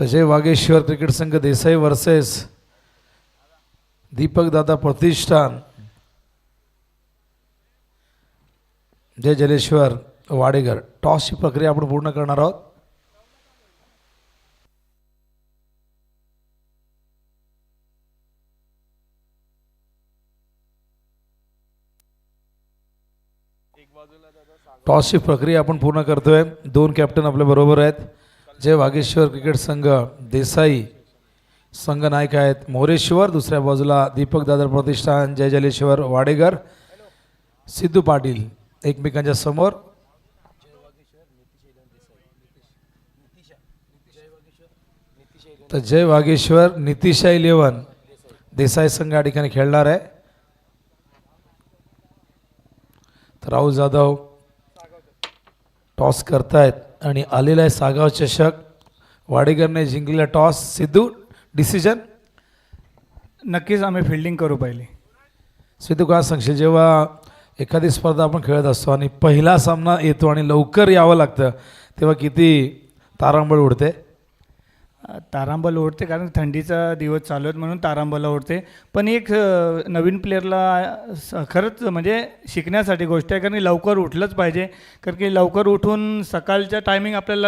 जय Vageshwar cricket संघ Desai versus Deepak दादा प्रतिष्ठान जय जलेश्वर वाडेकर। टॉसची प्रक्रिया आपण पूर्ण करणार आहोत। टॉसची प्रक्रिया आपण पूर्ण करतोय। दोन कॅप्टन आपल्या बरोबर आहेत। जय वागेश्वर क्रिकेट संघ देसाई संघ नायक आहेत मोरेश्वर, दुसऱ्या बाजूला दीपक दादा प्रतिष्ठान जय जलेश्वर वाडेकर सिद्धू पाटील एकमेकांच्या समोर। तर जय वागेश्वर नितिशा 11 देसाई संघ या ठिकाणी खेळणार आहे। तर राहुल जाधव टॉस करतायत आणि आलेला आहे सागाव चषक। वाडेकरने जिंकलेला टॉस। सिद्धू डिसिजन? नक्कीच आम्ही फिल्डिंग करू पहिली। सिद्धू काय सांगशील, जेव्हा एखादी स्पर्धा आपण खेळत असतो आणि पहिला सामना येतो आणि लवकर यावं लागतं तेव्हा किती तारांबळ उडते? तारांबळ उडते कारण थंडीचा दिवस चालू आहेत म्हणून तारांबळ उडते। पण एक नवीन प्लेअरला खरंच म्हणजे शिकण्यासाठी गोष्ट आहे, कारण लवकर उठलंच पाहिजे। कारण की लवकर उठून सकाळच्या टायमिंग आपल्याला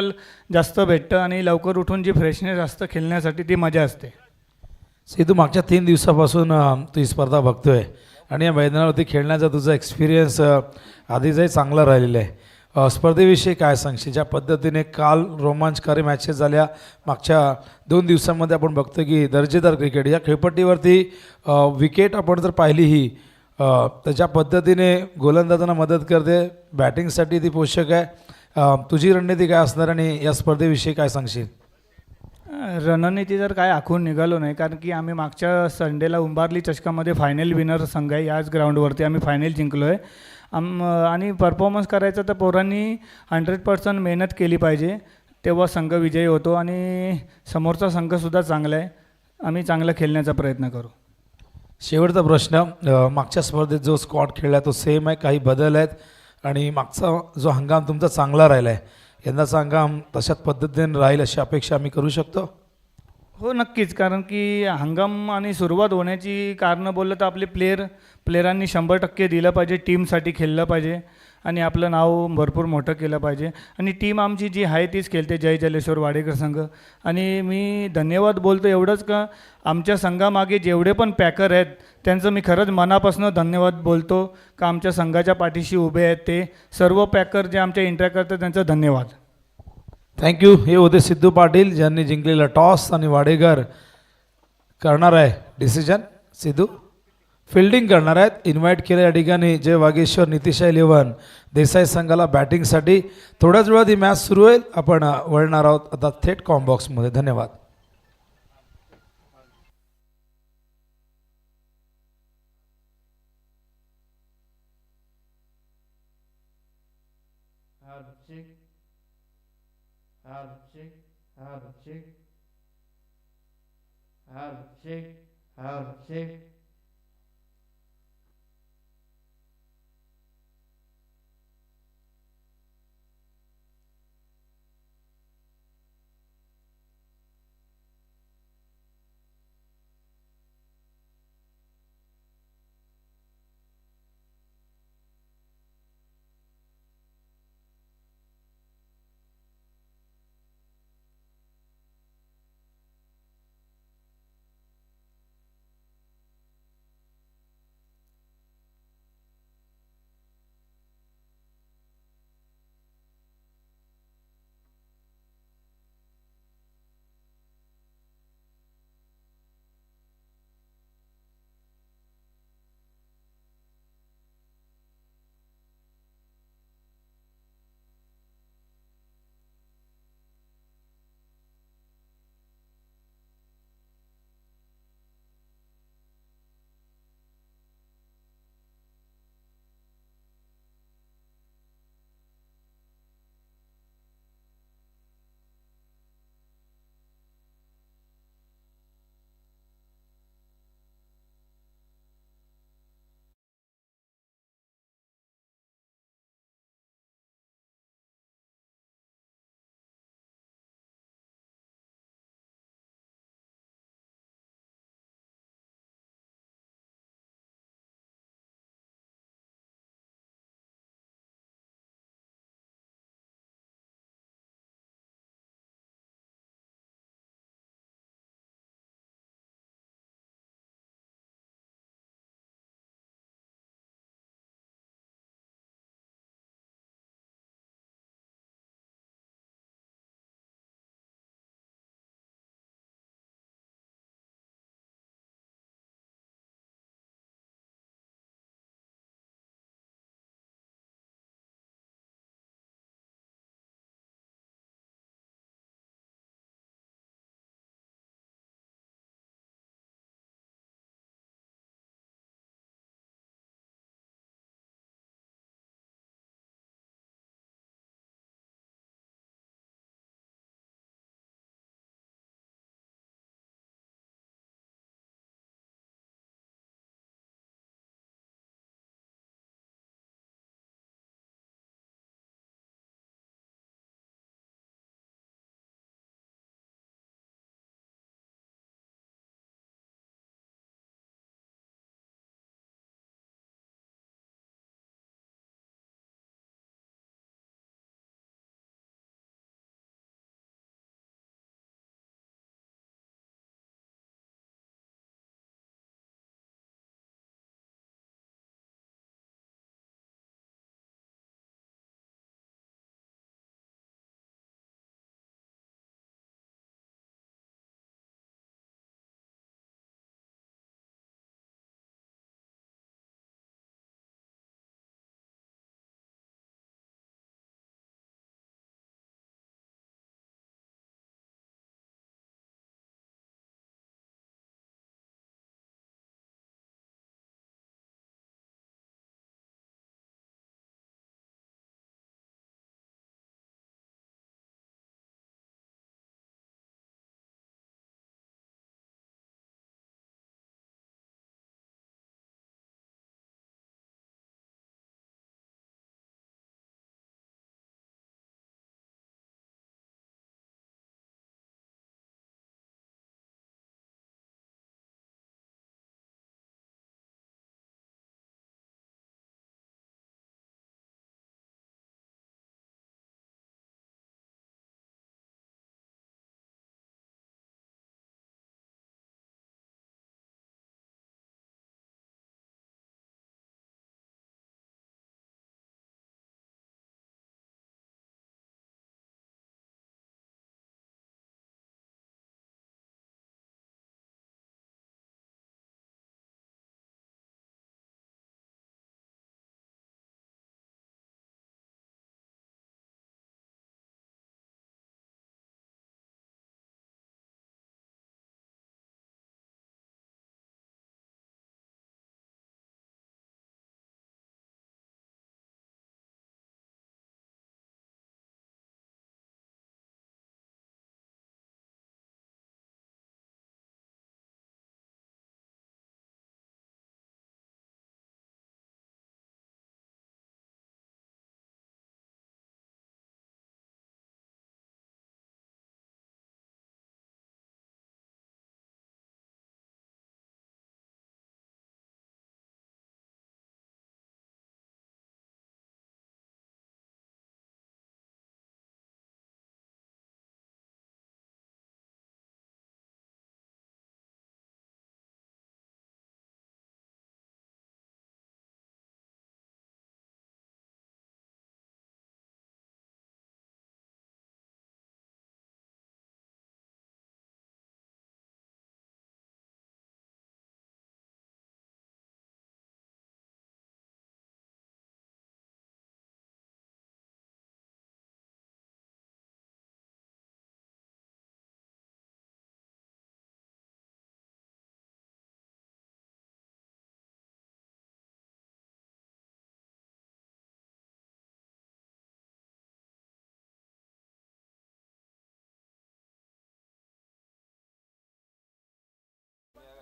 जास्त भेटतं आणि लवकर उठून जी फ्रेशनेस असतं खेळण्यासाठी ती मजा असते। सिद्धू, मागच्या 3 दिवसापासून तू ही स्पर्धा बघतोय आणि या मैदानावरती खेळण्याचा तुझा एक्सपिरियन्स आधीचाही चांगला राहिलेला आहे। स्पर्धेविषयी काय सांगशील? ज्या पद्धतीने काल रोमांचकारी मॅचेस झाल्या, मागच्या 2 दिवसांमध्ये आपण बघतो की दर्जेदार क्रिकेट या खेळपट्टीवरती विकेट आपण जर पाहिली ही तर ज्या पद्धतीने गोलंदाजांना मदत करते, बॅटिंगसाठी ती पोषक आहे। तुझी रणनीती काय असणार आणि या स्पर्धेविषयी काय सांगशील? रणनीती जर काय आखून निघालो नाही, कारण की आम्ही मागच्या संडेला उंबारली चषकामध्ये फायनल विनर संघ आहे। याच ग्राउंडवरती आम्ही फायनल जिंकलो आहे। आणि परफॉर्मन्स करायचा तर पोरांनी 100% मेहनत केली पाहिजे, तेव्हा संघ विजयी होतो आणि समोरचा संघसुद्धा चांगला आहे। आम्ही चांगला खेळण्याचा प्रयत्न करू। शेवटचा प्रश्न, मागच्या स्पर्धेत जो स्क्वॉड खेळला तो सेम आहे, काही बदल आहेत आणि मागचा जो हंगाम तुमचा चांगला राहिला आहे, यंदाचा हंगाम तशाच पद्धतीने राहील अशी अपेक्षा आम्ही करू शकतो? हो नक्कीच, कारण की हंगाम आणि सुरुवात होण्याची कारणं बोललं तर आपले प्लेयरांनी 100% दिलं पाहिजे, टीमसाठी खेळलं पाहिजे आणि आपलं नाव भरपूर मोठं केलं पाहिजे। आणि टीम आमची जी आहे तीच खेळते, जय जलेश्वर वाडेकर संघ। आणि मी धन्यवाद बोलतो एवढंच का आमच्या संघामागे जेवढे पण पॅकर आहेत त्यांचं मी खरंच मनापासून धन्यवाद बोलतो का आमच्या संघाच्या पाठीशी उभे आहेत। ते सर्व पॅकर जे आमच्या इंटरॅक्ट करतात त्यांचा धन्यवाद। थँक्यू। हे होते सिद्धू पाटील ज्यांनी जिंकलेला टॉस आणि वाडेकर करणार आहे डिसिजन। सिद्धू फिल्डिंग करणार आहेत। इन्व्हाइट केलं या ठिकाणी जय वागेश्वर नितिशा 11 देसाई संघाला बॅटिंगसाठी। थोड्याच वेळात ही मॅच सुरू होईल। आपण वळणार आहोत आता थेट कॉम्बॉक्समध्ये। धन्यवाद।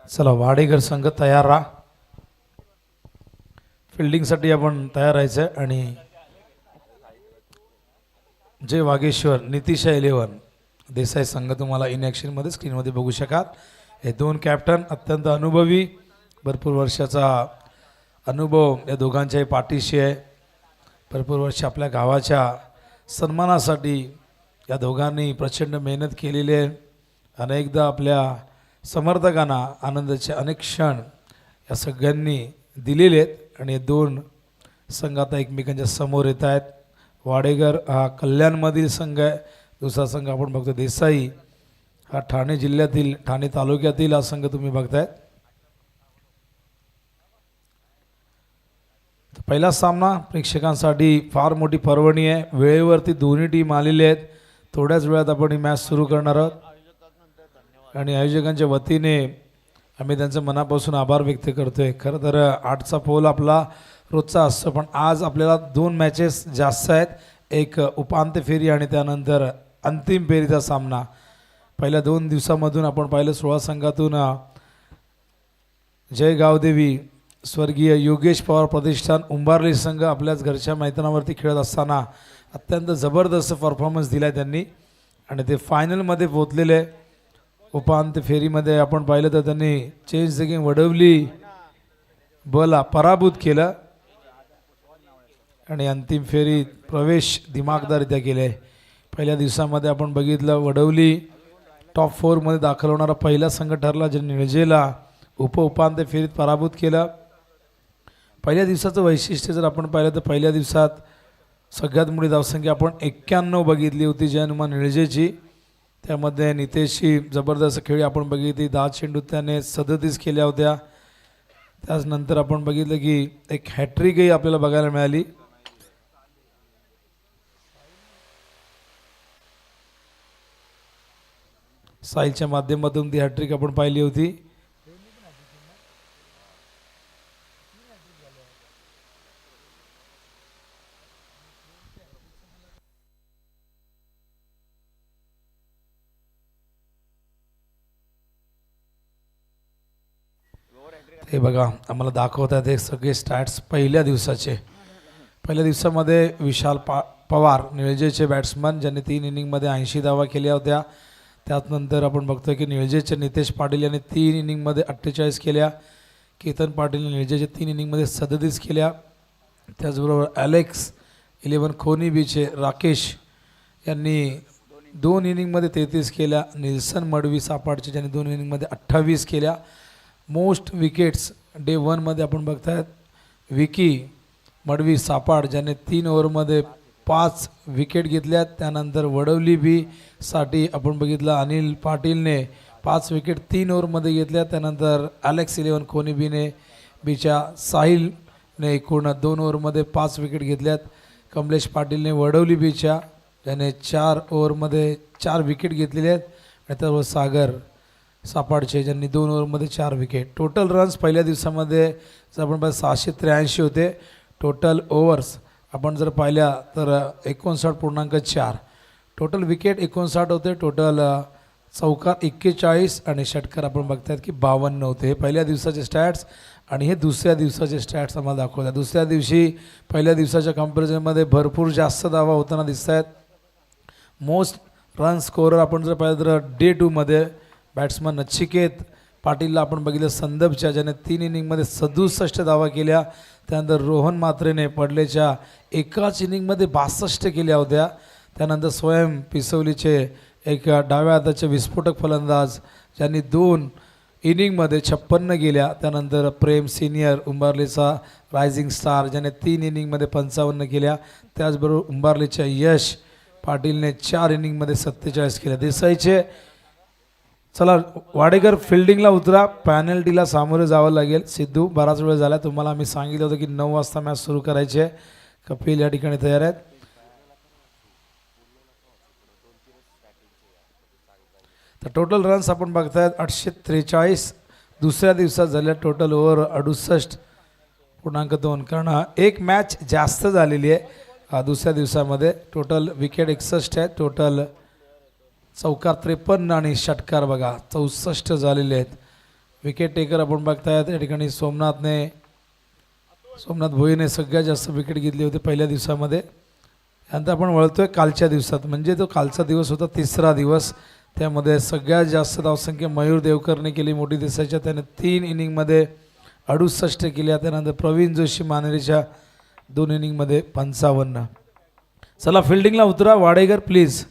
चला वाडेकर संघ तयार राहा. फिल्डिंगसाठी आपण तयार राहायचं आहे. आणि जय वागेश्वर नितिशा 11 देसाई संघ तुम्हाला इन ॲक्शनमध्ये स्क्रीनमध्ये बघू शकाल. हे दोन कॅप्टन अत्यंत अनुभवी, भरपूर वर्षाचा अनुभव या दोघांच्याही पाठीशी आहे. भरपूर वर्ष आपल्या गावाच्या सन्मानासाठी या दोघांनी प्रचंड मेहनत केलेली आहे. अनेकदा आपल्या समर्थकांना आनंदाचे अनेक क्षण या सगळ्यांनी दिलेले आहेत. आणि हे दोन संघ आता एकमेकांच्या समोर येत आहेत. वाडेकर हा कल्याणमधील संघ आहे. दुसरा संघ आपण बघतो देसाई हा ठाणे जिल्ह्यातील, ठाणे तालुक्यातील हा संघ तुम्ही बघतायत. पहिला सामना प्रेक्षकांसाठी फार मोठी पर्वणी आहे. वेळेवरती दोन्ही टीम आलेली आहेत. थोड्याच वेळात आपण ही मॅच सुरू करणार आहोत. आणि आयोजकांच्या वतीने आम्ही त्यांचं मनापासून आभार व्यक्त करतोय. खरं तर 8चा पोल आपला रोजचा असतो, पण आज आपल्याला 2 मॅचेस जास्त आहेत. एक उपांत्य फेरी आणि त्यानंतर अंतिम फेरीचा सामना. पहिल्या 2 दिवसामधून आपण पाहिलं 16 संघातून जय गावदेवी स्वर्गीय योगेश पवार प्रतिष्ठान उंबारली संघ आपल्याच घरच्या मैदानावरती खेळत असताना अत्यंत जबरदस्त परफॉर्मन्स दिला आहे त्यांनी. आणि ते फायनलमध्ये पोचलेले. उपांत्य फेरीमध्ये आपण पाहिलं तर त्यांनी चेंज द गेम वडवली बला पराभूत केलं आणि अंतिम फेरीत प्रवेश दिमागदाररित्या केले. पहिल्या दिवसामध्ये आपण बघितलं वडवली टॉप 4मध्ये दाखल होणारा पहिला संघ ठरला, ज्यांनी निळजेला उपांत्य फेरीत पराभूत केलं. पहिल्या दिवसाचं वैशिष्ट्य जर आपण पाहिलं तर पहिल्या दिवसात सगळ्यात मोठी धावसंख्या आपण 91 बघितली होती जय हनुमान निळजेची. त्यामध्ये नितेशची जबरदस्त खेळी आपण बघितली. 10 चेंडूत त्याने 37 केल्या होत्या. त्याचनंतर आपण बघितलं की एक हॅट्रिकही आपल्याला बघायला मिळाली. साहिलच्या माध्यमातून ती हॅट्रिक आपण पाहिली होती. हे बघा आम्हाला दाखवतात हे सगळे स्टॅट्स पहिल्या दिवसाचे. पहिल्या दिवसामध्ये विशाल पवार निळजेचे बॅट्समन, ज्यांनी 3 इनिंगमध्ये 80 धावा केल्या होत्या. त्यानंतर आपण बघतोय की निळजेचे नितेश पाटील यांनी 3 इनिंगमध्ये 48 केल्या. केतन पाटील निळजेचे 3 इनिंगमध्ये 37 केल्या. त्याचबरोबर ॲलेक्स 11 खोनी बीचे राकेश यांनी 2 इनिंगमध्ये 33 केल्या. निल्सन मडवी सापाडचे ज्यांनी 2 इनिंगमध्ये 28 केल्या. मोस्ट विकेट्स डे 1मध्ये आपण बघतायत विकी मडवी सापाड ज्याने 3 ओव्हरमध्ये 5 विकेट घेतल्यात. त्यानंतर वडवली बी साठी आपण बघितलं अनिल पाटीलने 5 विकेट 3 ओव्हरमध्ये घेतल्या. त्यानंतर ॲलेक्स 11 खोनी बीच्या साहिलने एकूण 2 ओव्हरमध्ये 5 विकेट घेतल्यात. कमलेश पाटीलने वडवली बीच्या ज्याने 4 ओव्हरमध्ये 4 विकेट घेतलेले आहेत. आणि त्याबरोबर सागर सापाडचे ज्यांनी 2 ओव्हरमध्ये 4 विकेट. टोटल रन्स पहिल्या दिवसामध्ये जर आपण पाहिलं 683 होते. टोटल ओव्हर्स आपण जर पाहिल्या तर 59.4. टोटल विकेट 59 होते. टोटल चौकार 41 आणि षटकार आपण बघतायत की 52 होते. हे पहिल्या दिवसाचे स्टॅट्स आणि हे दुसऱ्या दिवसाचे स्टॅट्स आम्हाला दाखवतात. दुसऱ्या दिवशी पहिल्या दिवसाच्या कंपॅरिझनमध्ये भरपूर जास्त धावा होताना दिसत आहेत. मोस्ट रन स्कोरर आपण जर पाहिलं तर डे 2मध्ये बॅट्समन नचिकेत पाटीलला आपण बघितलं संदर्भच्या ज्याने 3 इनिंगमध्ये 67 धावा केल्या. त्यानंतर रोहन मात्रेने पडलेच्या एकाच इनिंगमध्ये 62 केल्या होत्या. त्यानंतर स्वयं पिसवलीचे एक डाव्या हाताचे विस्फोटक फलंदाज ज्यांनी 2 इनिंगमध्ये 56 केल्या. त्यानंतर प्रेम सिनियर उंबारलीचा रायझिंग स्टार ज्याने 3 इनिंगमध्ये 55 केल्या. त्याचबरोबर उंबारलीच्या यश पाटीलने 4 इनिंगमध्ये 47 केल्या. देसाईचे चला वाडेकर फिल्डिंगला उतरा, पॅनल्टीला सामोरे जावं लागेल. सिद्धू बराच वेळ झाला, तुम्हाला आम्ही सांगितलं होतं की 9 वाजता मॅच सुरू करायची आहे. कपिल या ठिकाणी तयार आहेत. तर टोटल रन्स आपण बघतायत 843. दुसऱ्या दिवसात झाल्या टोटल ओव्हर 68.2. कारण एक मॅच जास्त झालेली आहे दुसऱ्या दिवसामध्ये. टोटल विकेट 61 आहे. टोटल चौकार 53 आणि षटकार बघा 64 झालेले आहेत. विकेट टेकर आपण बघतायत या ठिकाणी सोमनाथ भोईने सगळ्यात जास्त विकेट घेतली होती पहिल्या दिवसामध्ये. त्यानंतर आपण वळतोय कालच्या दिवसात, म्हणजे तो कालचा दिवस होता तिसरा दिवस. त्यामध्ये सगळ्यात जास्त धावसंख्या मयूर देवकरने केली मोठी दिसायच्या, त्याने 3 इनिंगमध्ये 68 केल्या. त्यानंतर प्रवीण जोशी मानेरीच्या 2 इनिंगमध्ये 55. चला फिल्डिंगला उतरा वाडेकर प्लीज.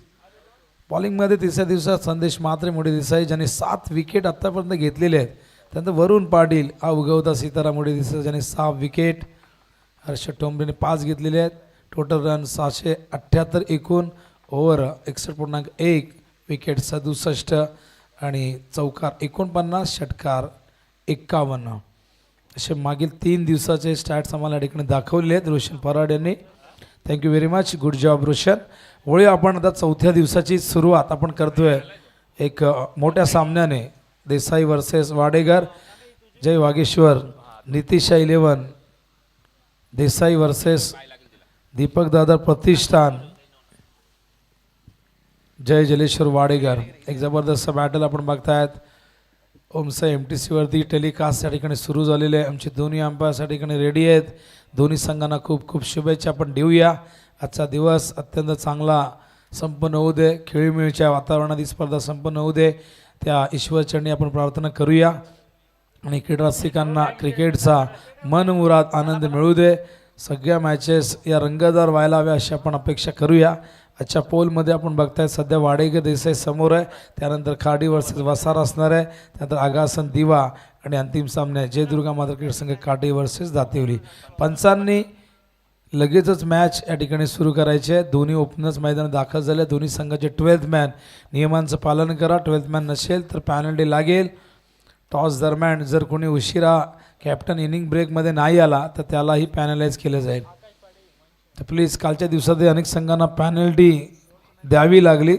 बॉलिंगमध्ये तिसऱ्या दिवसात संदेश म्हात्रे मोठी दिसाई ज्यांनी 7 विकेट आत्तापर्यंत घेतलेले आहेत. त्यानंतर वरुण पाटील उगवता सीतारा मोठी दिसाई ज्यांनी 6 विकेट. हर्षद टोंबरेने 5 घेतलेले आहेत. टोटल रन 678 एकूण. ओव्हर 61.1. विकेट 67 आणि चौकार 49, षटकार 51. असे मागील 3 दिवसाचे स्टॅट्स आम्हाला या ठिकाणी दाखवले आहेत रोशन पराड यांनी. Thank you very much, good job Roshan. वळूया आपण आता चौथ्या दिवसाची सुरुवात आपण करतोय एक मोठ्या सामन्याने. देसाई वर्सेस वाडेकर. जय वागेश्वर, नितिशा 11. देसाई वर्सेस दीपक दादा प्रतिष्ठान. जय जलेश्वर वाडेकर. एक जबरदस्त बॅटल आपण बघतायत. ओमसा MTC वरती टेलिकास्ट या ठिकाणी सुरू झालेले आहे. आमचे दोन्ही अंपायर्स या ठिकाणी रेडी आहेत. दोन्ही संघांना खूप खूप शुभेच्छा आपण देऊया. आजचा दिवस अत्यंत चांगला संपन्न होऊ दे. खेळीमेळीच्या वातावरणात ही स्पर्धा संपन्न होऊ दे, त्या ईश्वरचरणी आपण प्रार्थना करूया. आणि क्रीडारसिकांना क्रिकेटचा मनमुराद आनंद मिळू दे. सगळ्या मॅचेस या रंगतदार व्हायला हव्या अशी आपण अपेक्षा करूया. आजच्या पोलमध्ये आपण बघताय सध्या वाडेकर देसाई समोर आहे. त्यानंतर खाडी वर्सेस वसार असणार आहे. त्यानंतर आगासन दिवा आणि अंतिम सामने जय दुर्गा माता क्रिकेट संघ काटे वर्सेस दातिवली. पंचांनी लगेचच मॅच या ठिकाणी सुरू करायची आहे. दोन्ही ओपनर्स मैदानात दाखल झाले. दोन्ही संघाचे 12th मॅन. नियमांचं पालन करा. 12th मॅन नसेल तर पॅनल्टी लागेल. टॉस दरम्यान जर कोणी उशिरा कॅप्टन इनिंग ब्रेकमध्ये नाही आला तर त्यालाही पॅनलाइज केलं जाईल. तर प्लीज, कालच्या दिवसात अनेक संघांना पॅनल्टी द्यावी लागली.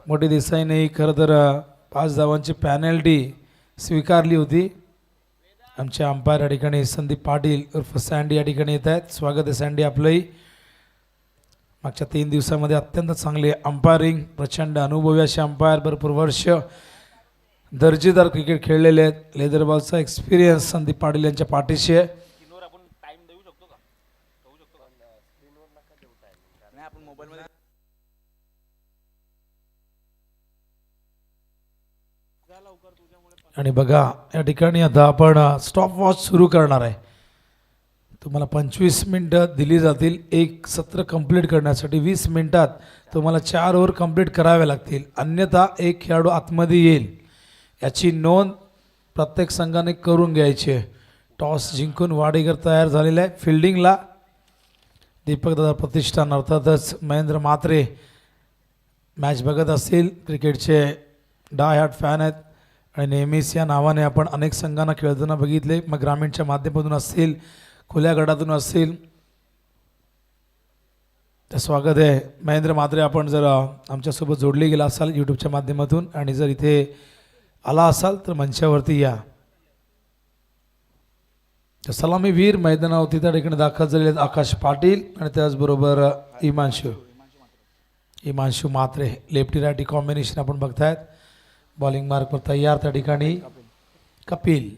मोठी देसाईने खरं तर 5 धावांची पॅनल्टी स्वीकारली होती. आमचे अंपायर या ठिकाणी संदीप पाटील उर्फ सँडी या ठिकाणी येत आहेत. स्वागत आहे सँडी आपलंही. मागच्या 3 दिवसामध्ये अत्यंत चांगले अंपायरिंग, प्रचंड अनुभवी असे अंपायर, भरपूर वर्ष दर्जेदार क्रिकेट खेळलेले आहेत. लेदर बॉलचा एक्सपिरियन्स संदीप पाटील यांच्या पाठीशी आहे. आणि बघा या ठिकाणी आता आपण स्टॉप वॉच सुरू करणार आहे. तुम्हाला 25 मिनटं दिली जातील एक सत्र कंप्लीट करण्यासाठी. 20 मिनिटात तुम्हाला 4 ओव्हर कंप्लीट करावे लागतील, अन्यथा एक खेळाडू आतमध्ये येईल. याची नोंद प्रत्येक संघाने करून घ्यायची आहे. टॉस जिंकून वाडेकर तयार झालेला आहे. फिल्डिंगला दीपक दादा प्रतिष्ठान अर्थातच महेंद्र म्हात्रे मॅच बघत असतील. क्रिकेटचे डाय हार्ट फॅन आहेत आणि नेहमीच या नावाने आपण अनेक संघांना खेळताना बघितले. मग ग्रामीणच्या माध्यमातून असतील, खुल्या गटातून असतील. तर स्वागत आहे महेंद्र म्हात्रे. आपण जर आमच्यासोबत जोडले गेला असाल यूट्यूबच्या माध्यमातून आणि जर इथे आला असाल तर मंचावरती या. तर सलामीवीर मैदानावरती त्या ठिकाणी दाखल झालेले आहेत आकाश पाटील आणि त्याचबरोबर इमांशू म्हात्रे. लेफ्टी रायटी कॉम्बिनेशन आपण बघतायत. बॉलिंग मार्कवर तयार त्या ठिकाणी कपिल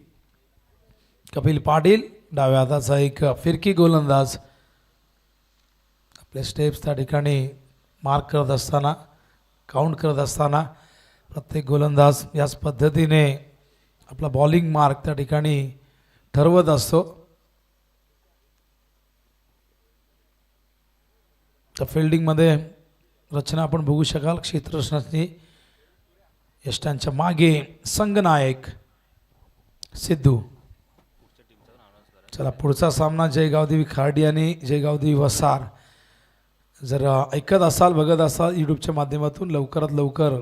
पाटील. डाव्या हाताचा एक फिरकी गोलंदाज. आपले स्टेप्स त्या ठिकाणी मार्क करत असताना, काउंट करत असताना प्रत्येक गोलंदाज याच पद्धतीने आपला बॉलिंग मार्क त्या ठिकाणी ठरवत असतो. तर फिल्डिंगमध्ये रचना आपण बघू शकाल. क्षेत्ररचनाची यष्टांच्या मागे संघनायक सिद्धू. चला पुढचा सामना जयगावदेवी खार्डी आणि जयगावदेवी वसार. जर ऐकत असाल, बघत असाल यूट्यूबच्या माध्यमातून, लवकरात लवकर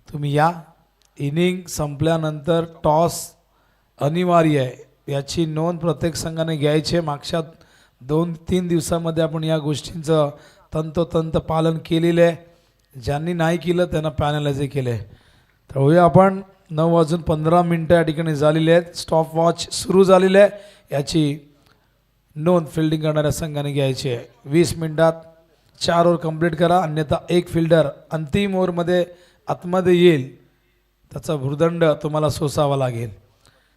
तुम्ही या. इनिंग संपल्यानंतर टॉस अनिवार्य आहे, याची नोंद प्रत्येक संघाने घ्यायची आहे. मागच्या 2-3 दिवसामध्ये आपण या गोष्टींचं तंतोतंत पालन केलेलं आहे. ज्यांनी नाही केलं त्यांना पॅनलाइज केलं आहे. तर होऊया आपण. 9:15 या ठिकाणी झालेले आहेत. स्टॉप वॉच सुरू झालेले आहे. याची नोंद फिल्डिंग करणाऱ्या संघाने घ्यायची आहे. 20 मिनिटात 4 ओव्हर कंप्लीट करा, अन्यथा एक फिल्डर अंतिम ओव्हरमध्ये आतमध्ये येईल. त्याचा भुर्दंड तुम्हाला सोसावा लागेल.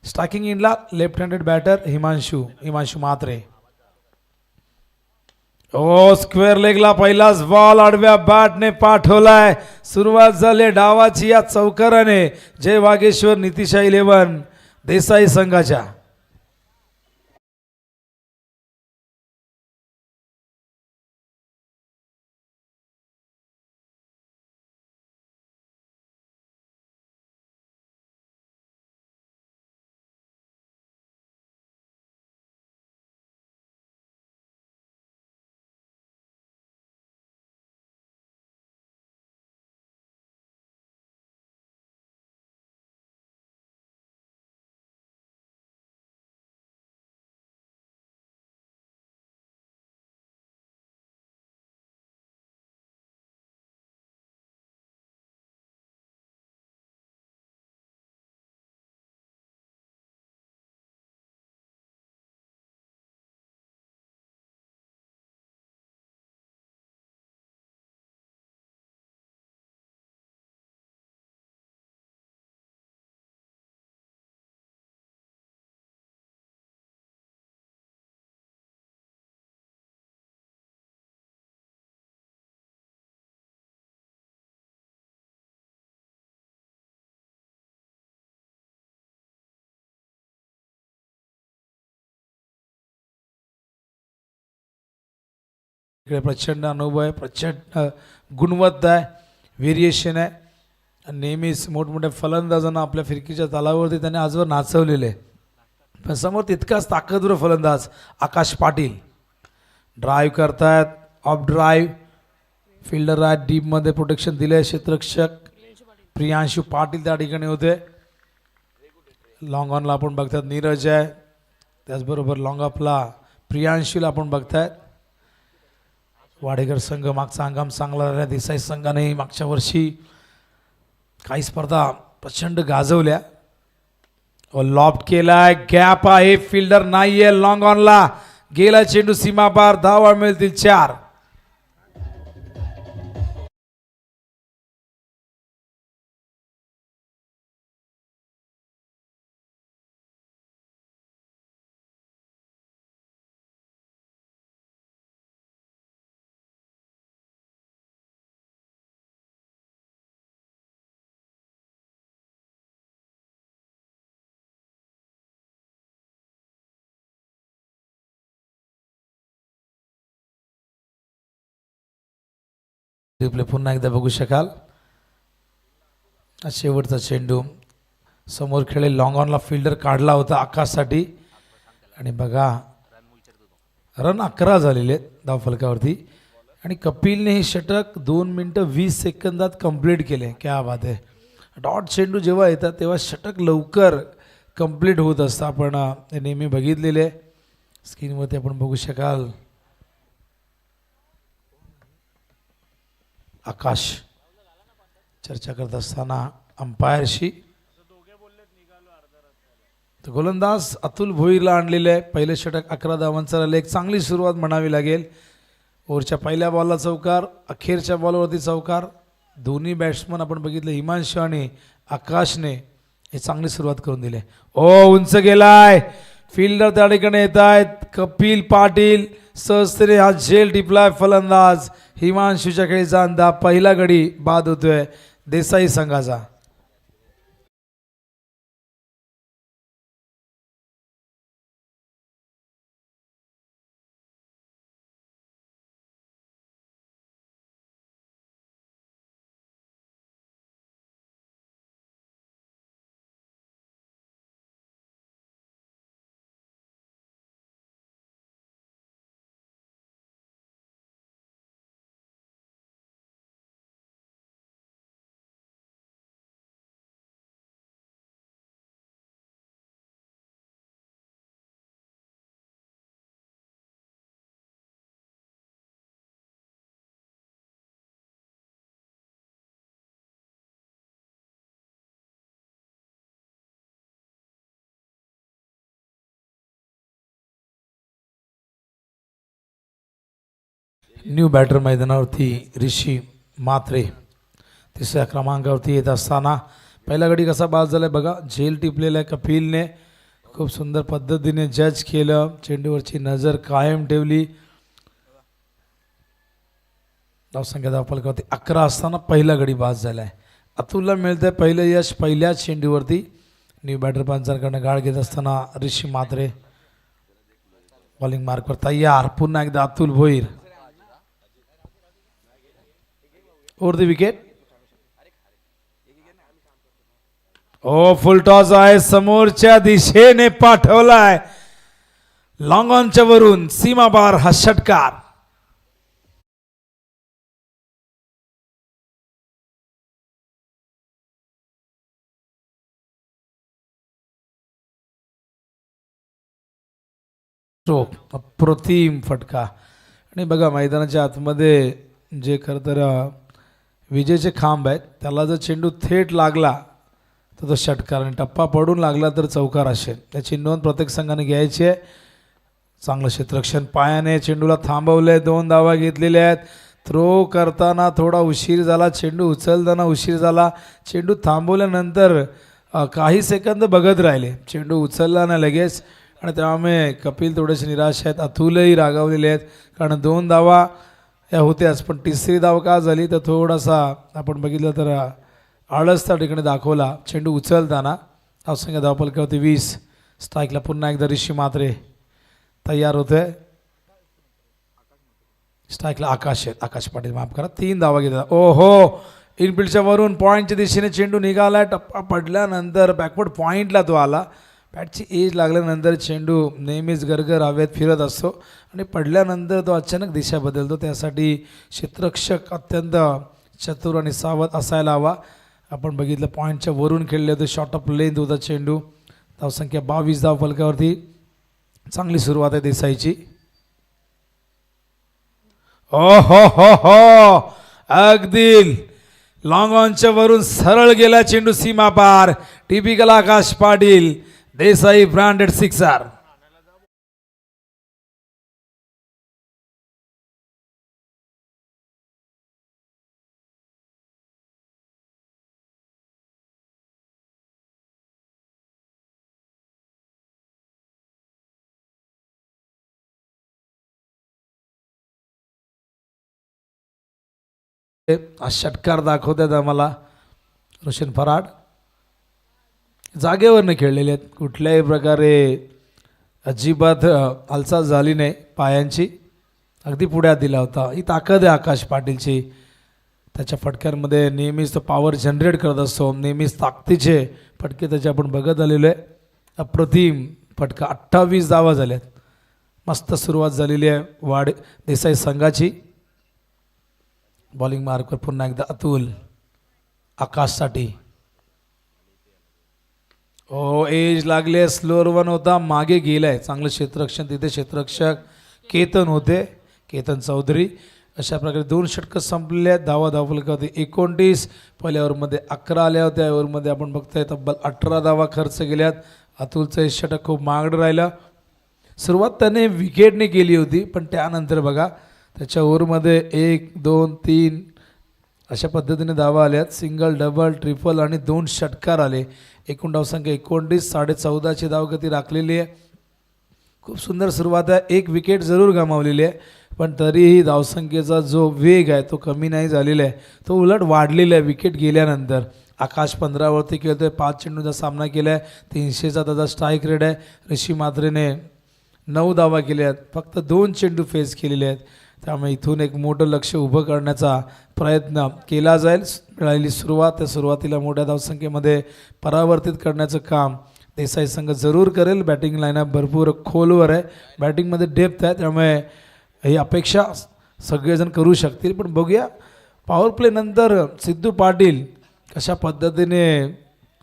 स्ट्रायकिंग इनला left handed batter Himanshu Mhatre. ओ स्क्वेअर लेगला पहिलाच बॉल आडव्या बॅटने पाठवलाय. सुरुवात झाली डावाची या चौकाराने. जय वागेश्वर नितिशा 11 देसाई संघाच्या. इकडे प्रचंड अनुभव आहे, प्रचंड गुणवत्ता आहे, व्हेरिएशन आहे. आणि नेहमीच मोठमोठ्या फलंदाजांना आपल्या फिरकीच्या तलावावरती त्याने आजवर नाचवलेले आहे. पण समोर तितकाच ताकदवर फलंदाज आकाश पाटील. ड्राईव्ह करतायत, ऑफ ड्राईव्ह, फिल्डर आहे, डीपमध्ये प्रोटेक्शन दिले. क्षेत्ररक्षक प्रियांशू पाटील त्या ठिकाणी होते. लॉंग ऑनला आपण बघतात नीरज आहे, त्याचबरोबर लॉंग ऑफला प्रियांशूला आपण बघतायत. वाडेकर संघ मागचा हंगाम चांगला राहिला. देसाई संघाने मागच्या वर्षी काही स्पर्धा प्रचंड गाजवल्या. लॉफ्ट केलाय, गॅप आहे, फिल्डर नाहीये. लॉंग ऑनला गेला चेंडू सीमा पार. धावा मिळतील 4. रिप्ले पुन्हा एकदा बघू शकाल. शेवटचा चेंडू समोर खेळले. लॉंग ऑनला फिल्डर काढला होता आकाशसाठी. आणि बघा रन 11 झालेले आहेत धावफलकावरती. आणि कपिलने हे षटक 2 मिनिटं 20 सेकंदात कंप्लीट केले. क्या बात आहे. डॉट चेंडू जेव्हा येतात तेव्हा षटक लवकर कंप्लीट होत असतं. आपण हे नेहमी बघितलेले. स्क्रीनवरती आपण बघू शकाल. आकाश चर्चा करत असताना अंपायरशी. तर गोलंदाज अतुल भोईरला आणलेले आहे. पहिले षटक 11 धावांचा राहिले. एक चांगली सुरुवात म्हणावी लागेल. ओव्हरच्या पहिल्या बॉलला चौकार, अखेरच्या बॉलवरती चौकार. दोन्ही बॅट्समन आपण बघितले हिमांशू आणि आकाशने हे चांगली सुरुवात करून दिली. उंच गेलाय, फिल्डर त्या ठिकाणी येत आहेत. कपिल पाटील सहजतेने हा झेल टिपलाय. फलंदाज हिमांशूच्या खेळीचा अंदाज. पहिला गडी बाद होतोय देसाई संघाचा. न्यू बॅटर मैदानावरती ऋषी म्हात्रे तिसऱ्या क्रमांकावरती येत असताना पहिला गडी कसा बाद झालाय बघा, झेल टिपलेला आहे कपिलने, खूप सुंदर पद्धतीने जज केलं, चेंडूवरची नजर कायम ठेवली. धावसंख्या धावफलकावरती 11 असताना पहिला गडी बाद झालाय. अतुलला मिळतंय पहिलं यश पहिल्याच चेंडूवरती. न्यू बॅटर पंचांकडनं गाळ घेत असताना ऋषी म्हात्रे बॉलिंग मार्कवर तयार. पुन्हा एकदा Atul Bhoir over the wicket. ओ फुल टॉस आहे, समोरच्या दिशेने पाठवलाय, लॉंग ऑनच्या वरून सीमा पार हा षटकार. अप्रतिम फटका. आणि बघा मैदानाच्या आतमध्ये जे खरं तर विजेचे खांब आहेत, त्याला जर चेंडू थेट लागला तर तो षटकार, आणि टप्पा पडून लागला तर चौकार असेल. त्याची नोंद प्रत्येक संघाने घ्यायची आहे. चांगलं क्षेत्ररक्षण, पायाने चेंडूला थांबवलंय, 2 धावा घेतलेल्या आहेत. थ्रो करताना थोडा उशीर झाला, चेंडू उचलताना उशीर झाला. चेंडू थांबवल्यानंतर काही सेकंद बघत राहिले, चेंडू उचलला ना लगेच, आणि त्यामुळे कपिल थोडेसे निराश आहेत. अतुलही रागावलेले आहेत, कारण 2 धावा या होत्याच, पण तिसरी धाव का झाली तर थोडासा आपण बघितलं तर आळस त्या ठिकाणी दाखवला चेंडू उचलताना. धावसंख्या धावफलकावरती 20. स्ट्राईकला पुन्हा एकदा ऋषी म्हात्रे तयार होते. स्ट्राईकला आकाश पाटील माफ करा, 3 धावा घेतात. ओहो, इनफिल्डच्या वरून पॉईंटच्या दिशेने चेंडू निघाला, टप्पा पडल्यानंतर बॅकवर्ड पॉईंटला तो आला. बॅटची एज लागल्यानंतर चेंडू नेहमीच गरगर हवेत फिरत असतो, आणि पडल्यानंतर तो अचानक दिशा बदलतो. त्यासाठी क्षेत्ररक्षक अत्यंत चतुर आणि सावध असायला हवा. आपण बघितलं पॉईंटच्या वरून खेळले होते, शॉर्ट ऑफ लेंथ होता चेंडू. धावसंख्या 22 धाव फलकावरती. चांगली सुरुवात आहे देसाईची. ओ हो हो हो, अगदी लॉंग ऑनच्या वरून सरळ गेला चेंडू सीमा पार. टिपिकल आकाश पाटील, देसाई ब्रँडेड सिक्सर. षटकार दाखवतात आम्हाला रोशन फराड. जागेवरनं खेळलेले आहेत, कुठल्याही प्रकारे अजिबात हालचाल झाली नाही पायांची. अगदी पुढ्यात दिला होता. ही ताकद आहे आकाश पाटीलची. त्याच्या फटक्यांमध्ये नेहमीच तो पॉवर जनरेट करत असतो, नेहमीच ताकदीचे फटके त्याचे आपण बघत आलेलो आहे. अप्रतिम फटका. 28 धावा झाल्यात. मस्त सुरुवात झालेली आहे वाढ देसाई संघाची. बॉलिंग मार्कवर पुन्हा एकदा अतुल आकाशसाठी. ओ एज लागले, स्लोअर 1 होता, मागे गेलाय. चांगलं क्षेत्ररक्षण तिथे, क्षेत्ररक्षक केतन होते, केतन चौधरी. अशा प्रकारे 2 षटकं संपलेले आहेत. धावफलकावरती 29. पहिल्या ओव्हरमध्ये 11 आल्या होत्या, या ओव्हरमध्ये आपण बघतोय तब्बल 18 धावा खर्च केल्यात. अतुलचं हे षटक खूप महागडं राहिलं. सुरुवात त्याने विकेटने केली होती, पण त्यानंतर बघा त्याच्या ओव्हरमध्ये 1, 2, 3 अशा पद्धतीने धावा आल्यात. सिंगल, डबल, ट्रिपल आणि 2 षटकार आले. एकूण धावसंख्या 29. 14.5ची धावगती राखलेली आहे. खूप सुंदर सुरुवात आहे. 1 विकेट जरूर गमावलेली आहे, पण तरीही धावसंख्येचा जो वेग आहे तो कमी नाही झालेला आहे, तो उलट वाढलेला आहे विकेट गेल्यानंतर. आकाश 15वरती खेळतोय, 5 चेंडूचा सामना केला आहे, 300चा त्याचा स्ट्राईक रेट आहे. ऋषी म्हात्रेने 9 धावा केल्या आहेत, फक्त 2 चेंडू फेस केलेले आहेत. त्यामुळे इथून एक मोठं लक्ष उभं करण्याचा प्रयत्न केला जाईल. मिळालेली सुरुवात, त्या सुरुवातीला मोठ्या धावसंख्येमध्ये परावर्तित करण्याचं काम देसाई संघ जरूर करेल. बॅटिंग लाईनअप भरपूर खोलवर आहे, बॅटिंगमध्ये डेप्थ आहे, त्यामुळे ही अपेक्षा सगळेजण करू शकतील. पण बघूया पॉवर प्ले नंतर सिद्धू पाटील कशा पद्धतीने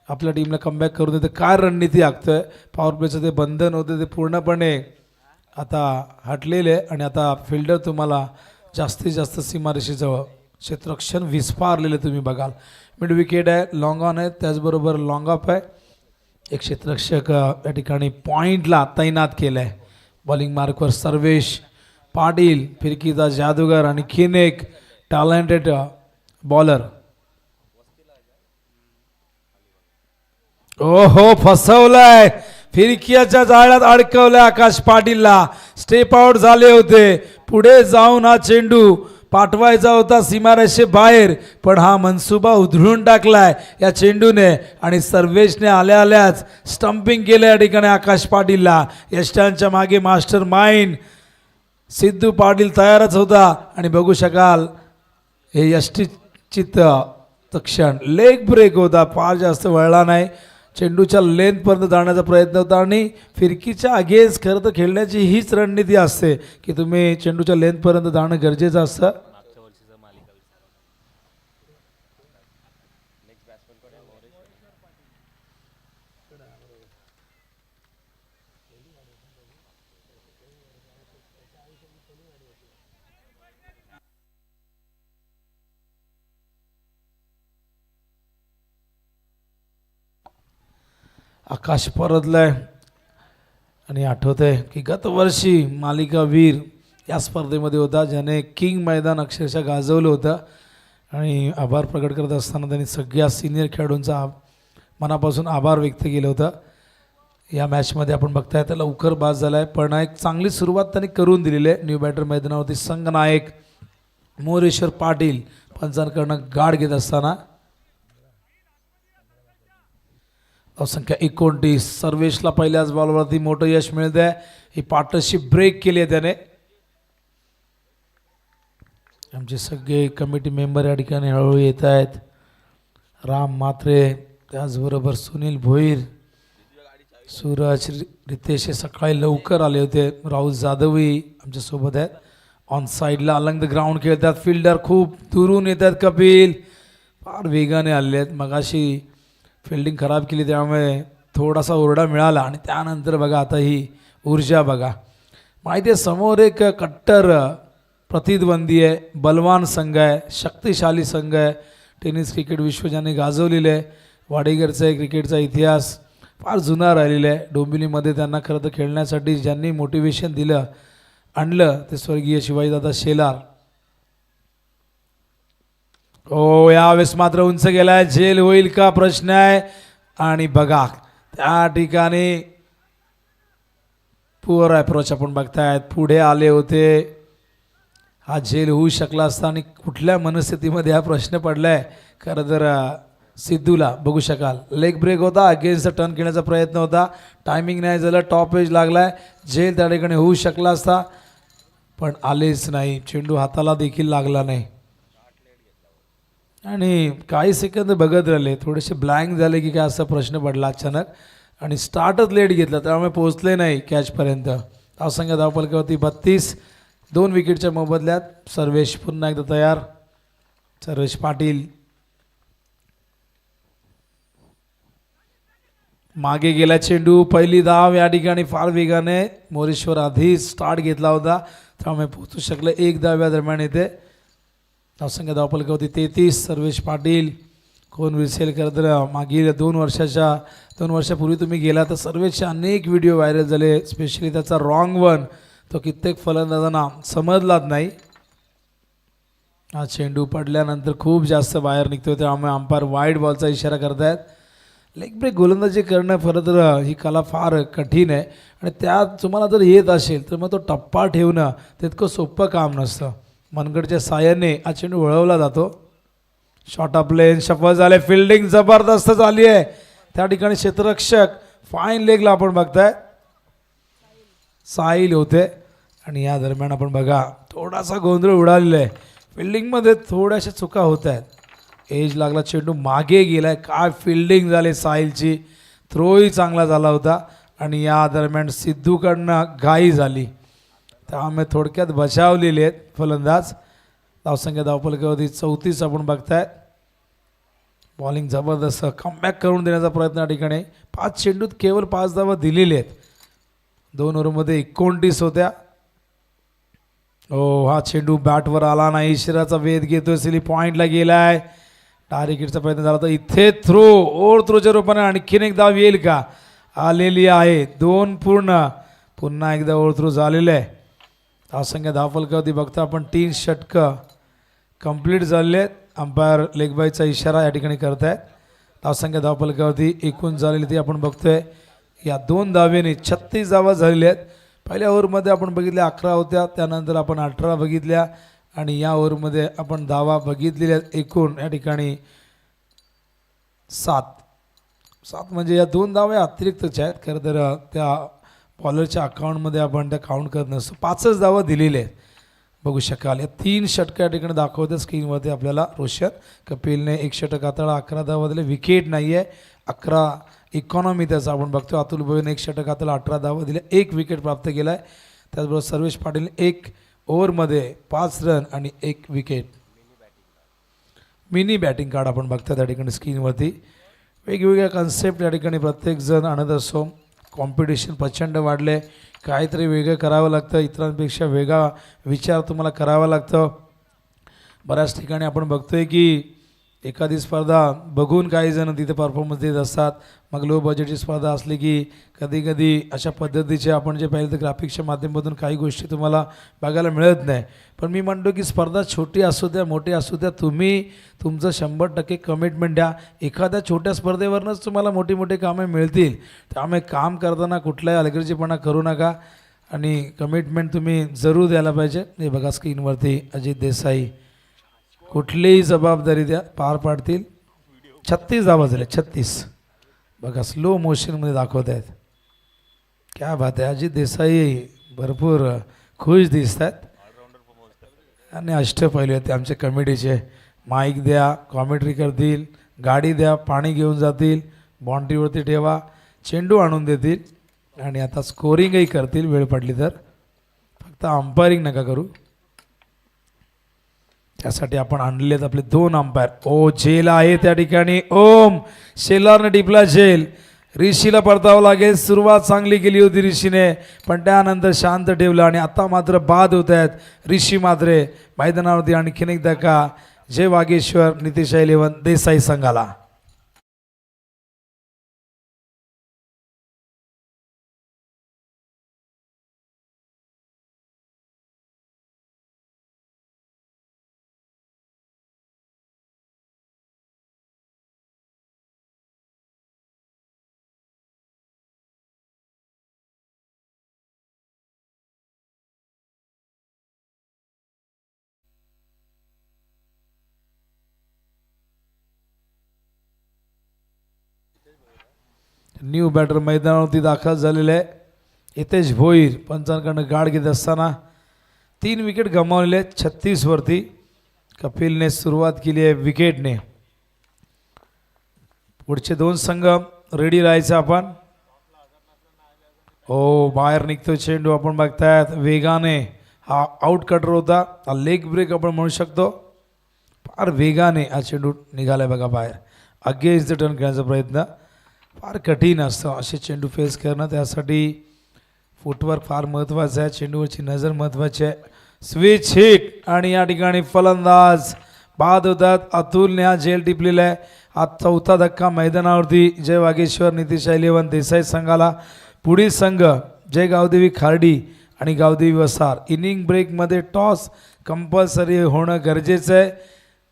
आपल्या टीमला कमबॅक करून देते, काय रणनीती आखतोय. पॉवर प्लेचं ते बंधन होते ते पूर्णपणे आता हटलेले आहे, आणि आता फिल्डर तुम्हाला जास्तीत जास्त सीमारेषेजवळ क्षेत्ररक्षण विस्फारलेले तुम्ही बघाल. मिड विकेट आहे, लॉंग ऑन आहे, त्याचबरोबर लॉंग ऑफ आहे. एक क्षेत्ररक्षक या ठिकाणी पॉईंटला तैनात केलं आहे. बॉलिंग मार्कवर सर्वेश पाटील, फिरकीचा जादूगर, आणखीन एक टॅलेंटेड बॉलर. ओहो फसवलाय, फिरकीच्या जाळ्यात अडकवलंय आकाश पाटीलला. स्टेप आउट झाले होते, पुढे जाऊन हा चेंडू पाठवायचा होता सीमारेषे बाहेर, पण हा मनसुबा उधळून टाकलाय या चेंडूने आणि सर्वेशने आल्या आल्याच स्टंपिंग केलं या ठिकाणी आकाश पाटीलला. यष्टांच्या मागे मास्टर माइंड सिद्धू पाटील तयारच होता आणि बघू शकाल हे यष्टीचित क्षण लेग ब्रेक होता, फार जास्त वळला नाही, चेंडूच्या लेंथपर्यंत जाण्याचा प्रयत्न होता आणि फिरकीच्या अगेन्स्ट खरं तर खेळण्याची हीच रणनीती असते की तुम्ही चेंडूच्या लेंथपर्यंत जाणं गरजेचं असतं. आकाश परतलाय आणि आठवतंय की गतवर्षी मालिका वीर या स्पर्धेमध्ये होता, ज्याने किंग मैदान अक्षरशः गाजवलं होतं आणि आभार प्रकट करत असताना त्यांनी सगळ्या सिनियर खेळाडूंचा मनापासून आभार व्यक्त केलं होतं. या मॅचमध्ये आपण बघताय तर लवकर बाद झाला आहे, पण एक चांगली सुरुवात त्यांनी करून दिलेली आहे. न्यू बॅटर मैदानावरती संघनायक मोरेश्वर पाटील पंचांकडनं गाड घेत असताना संख्या 29. सर्वेशला पहिल्याच बॉलवरती मोठं यश मिळत आहे. ही पार्टनरशिप ब्रेक केली आहे त्याने. आमचे सगळे कमिटी मेंबर या ठिकाणी हळूहळू येत आहेत. राम मात्रे, त्याचबरोबर सुनील भोईर, सूरज, रितेश हे सकाळी लवकर आले होते. राहुल जाधवही आमच्यासोबत आहेत. ऑन साईडला अलंग द ग्राउंड खेळतात. फिल्डर खूप दुरून येतात. कपिल फार वेगाने आले आहेत. मगाशी फिल्डिंग खराब केली त्यामुळे थोडासा ओरडा मिळाला आणि त्यानंतर बघा आता ही ऊर्जा बघा. माहिती आहे समोर एक कट्टर प्रतिद्वंदी आहे, बलवान संघ आहे, शक्तिशाली संघ आहे. टेनिस क्रिकेट विश्व ज्याने गाजवलेलं आहे. वाडेकरचा क्रिकेटचा इतिहास फार जुना राहिलेला आहे. डोंबिवलीमध्ये त्यांना खरं तर खेळण्यासाठी ज्यांनी मोटिवेशन दिलं आणलं ते स्वर्गीय शिवाजीदादा शेलार. ओ यावेळेस मात्र उंच गेलाय, झेल होईल का प्रश्न आहे. आणि बघा त्या ठिकाणी पुअर अप्रोच आपण बघतायत. पुढे आले होते, हा झेल होऊ शकला असता आणि कुठल्या मनस्थितीमध्ये हा प्रश्न पडलाय खरं तर सिद्धूला बघू शकाल. लेग ब्रेक होता, अगेन्स्ट टर्न खेळण्याचा प्रयत्न होता, टायमिंग नाही झालं, टॉप एज लागलाय, झेल त्या ठिकाणी होऊ शकला असता पण आलेच नाही. चेंडू हाताला देखील लागला नाही आणि काही सेकंद बघत राहिले, थोडेसे ब्लँक झाले की काय असा प्रश्न पडला अचानक आणि स्टार्टच लेट घेतला त्यामुळे पोहोचले नाही कॅचपर्यंत. धावसंख्या धावफलकावरती 32. 2 विकेटच्या मोबदल्यात सर्वेश पुन्हा एकदा तयार. सर्वेश पाटील मागे गेला चेंडू. पहिली धाव या ठिकाणी फार वेगाने मोरेश्वर आधी स्टार्ट घेतला होता त्यामुळे पोहोचू शकले. 1 धाव या दरम्यान येते. धावसंख्या धावफलकावरती 33. सर्वेश पाटील कोण विसरेल खरं तर मागील 2 वर्षापूर्वी तुम्ही गेला तर सर्वेशचे अनेक व्हिडिओ व्हायरल झाले, स्पेशली त्याचा रॉंग वन तो कित्येक फलंदाजांना समजलाच नाही. हा चेंडू पडल्यानंतर खूप जास्त बाहेर निघतो त्यामुळे अंपायर वाईड बॉलचा इशारा करतायत. लेग ब्रेक गोलंदाजी करणं खरं तर ही कला फार कठीण आहे आणि त्यात तुम्हाला जर येत असेल तर मग तो टप्पा ठेवणं तितकं सोपं काम नसतं. मनगडच्या साह्याने हा चेंडू वळवला जातो. शॉर्ट ऑफ लेन सफल झाले. फिल्डिंग जबरदस्त झाली आहे त्या ठिकाणी. क्षेत्ररक्षक फाईन लेगला आपण बघताय साहिल होते आणि या दरम्यान आपण बघा थोडासा गोंधळ उडालेला आहे. फिल्डिंगमध्ये थोड्याशा चुका होत आहेत. एज लागला, चेंडू मागे गेलाय. काय फिल्डिंग झाली साहिलची. थ्रोही चांगला झाला होता आणि या दरम्यान सिद्धूकडनं घाई झाली त्यामुळे थोडक्यात बचावलेले आहेत फलंदाज. धावसंख्या धावफलकावरती 34 आपण बघताय. बॉलिंग जबरदस्त कमबॅक करून देण्याचा प्रयत्न या ठिकाणी. 5 चेंडूत केवळ 5 धावा दिलेले आहेत. 2 ओव्हरमध्ये 29 होत्या. हा चेंडू बॅटवर आला नाही. इशाराचा वेध घेतोय. सिली पॉईंटला गेलाय. टार्गेटचा प्रयत्न झाला तर इथे थ्रो ओव्हर थ्रोच्या रूपाने आणखीन एक धाव येईल का. आलेली आहे. 2 पूर्ण. पुन्हा एकदा ओव्हर थ्रो झालेलं आहे. धावसंख्या धावफलकावरती बघता आपण 3 षटकं कंप्लीट झालेले आहेत. अंपायर लेग बायचा इशारा या ठिकाणी करतायत. धावसंख्या धावफलकावरती एकूण झालेली ती आपण बघतोय या 2 धावेने 36 धावा झालेल्या आहेत. पहिल्या ओव्हरमध्ये आपण बघितल्या 11 होत्या, त्यानंतर आपण 18 बघितल्या आणि या ओव्हरमध्ये आपण धावा बघितलेल्या एकूण या ठिकाणी 7 म्हणजे या 2 धावा अतिरिक्तच्या आहेत. खरं तर त्या बॉलरच्या अकाउंटमध्ये आपण त्या काउंट करत नसतो. 5च धावा दिलेल्या आहेत बघू शकाल. या 3 षटकं या ठिकाणी दाखवते स्क्रीनवरती आपल्याला. रोशन कपिलने 1 षटक हाताळा, 11 धावा दिले, विकेट नाही आहे. 11 इकॉनॉमी त्याचा आपण बघतो. अतुल भोईने 1 षटक हाताळा, 18 धावा दिल्या, 1 विकेट प्राप्त केला आहे. त्याचबरोबर सर्वेश पाटीलने 1 ओव्हरमध्ये 5 रन आणि 1 विकेट. मिनी बॅटिंग कार्ड आपण बघतो त्या ठिकाणी स्क्रीनवरती. वेगवेगळ्या कन्सेप्ट या ठिकाणी प्रत्येकजण आणत असतो. कॉम्पिटिशन प्रचंड वाढले, काहीतरी वेगळं करावं लागतं, इतरांपेक्षा वेगळा विचार तुम्हाला करावा लागतं. बऱ्याच ठिकाणी आपण बघतोय की एखादी स्पर्धा बघून काही जण तिथे परफॉर्मन्स देत असतात. मग लो बजेटची स्पर्धा असली की कधी कधी अशा पद्धतीचे आपण जे पाहिलं तर ग्राफिक्सच्या माध्यमातून काही गोष्टी तुम्हाला बघायला मिळत नाही. पण मी म्हणतो की स्पर्धा छोटी असू द्या मोठी असू द्या, तुम्ही तुमचं 100% कमिटमेंट द्या. एखाद्या छोट्या स्पर्धेवरूनच तुम्हाला मोठी मोठी कामे मिळतील. त्यामुळे काम करताना कुठलाही हलगर्जीपणा करू नका आणि कमिटमेंट तुम्ही जरूर द्यायला पाहिजे. हे बघा स्क्रीनवरती अजित देसाई कुठलीही जबाबदारी द्या पार पाडतील. 36 धावा झाल्या, 36 बघा स्लो मोशनमध्ये दाखवत आहेत. क्या बात आहे. अजित देसाई भरपूर खुश दिसत आहेत आणि अष्टपैलू आहेत आमच्या कमिटीचे. माईक द्या, कॉमेंट्री करतील, गाडी द्या, पाणी घेऊन जातील, बाउंड्रीवरती ठेवा, चेंडू आणून देतील आणि आता स्कोरिंगही करतील वेळ पडली तर. फक्त अंपायरिंग नका करू. त्यासाठी आपण आणलेले आहेत आपले 2 अंपायर. ओ झेल आहे त्या ठिकाणी. ओम शेलारने टिपला झेल. ऋषीला परतावं लागेल. सुरुवात चांगली केली होती ऋषीने, पण त्यानंतर शांत ठेवलं आणि आता मात्र बाद होत आहेत ऋषी मात्रे मैदानावरती. आणखीन एक धक्का जय वागेश्वर नितेश 11 देसाई संघाला. न्यू बॅटर मैदानावरती दाखल झालेले आहे हितेश भोईर. पंचांकडनं गाड घेत असताना 3 विकेट गमावलेले आहेत 36 वरती. कपिलने सुरुवात केली आहे विकेटने. पुढचे 2 संघ रेडी राहायचं आपण. हो बाहेर निघतो चेंडू आपण बघतायत वेगाने. हा आउट कटर होता, हा लेग ब्रेक आपण म्हणू शकतो. फार वेगाने हा चेंडू निघालाय बघा बाहेर. अगेन्स्ट द टर्न खेळण्याचा प्रयत्न फार कठीण असतं असे चेंडू फेस करणं. त्यासाठी फुटवर्क फार महत्त्वाचं आहे, चेंडूवरची नजर महत्त्वाची आहे. स्विच हिट आणि या ठिकाणी फलंदाज बाद होतात. अतुलने हा झेल टिपलेला आहे. हा 4था धक्का मैदानावरती जय वागेश्वर नितेश 11 देसाई संघाला. पुढील संघ जय गावदेवी खार्डी आणि गावदेवी वसार. इनिंग ब्रेकमध्ये टॉस कंपल्सरी होणं गरजेचं आहे.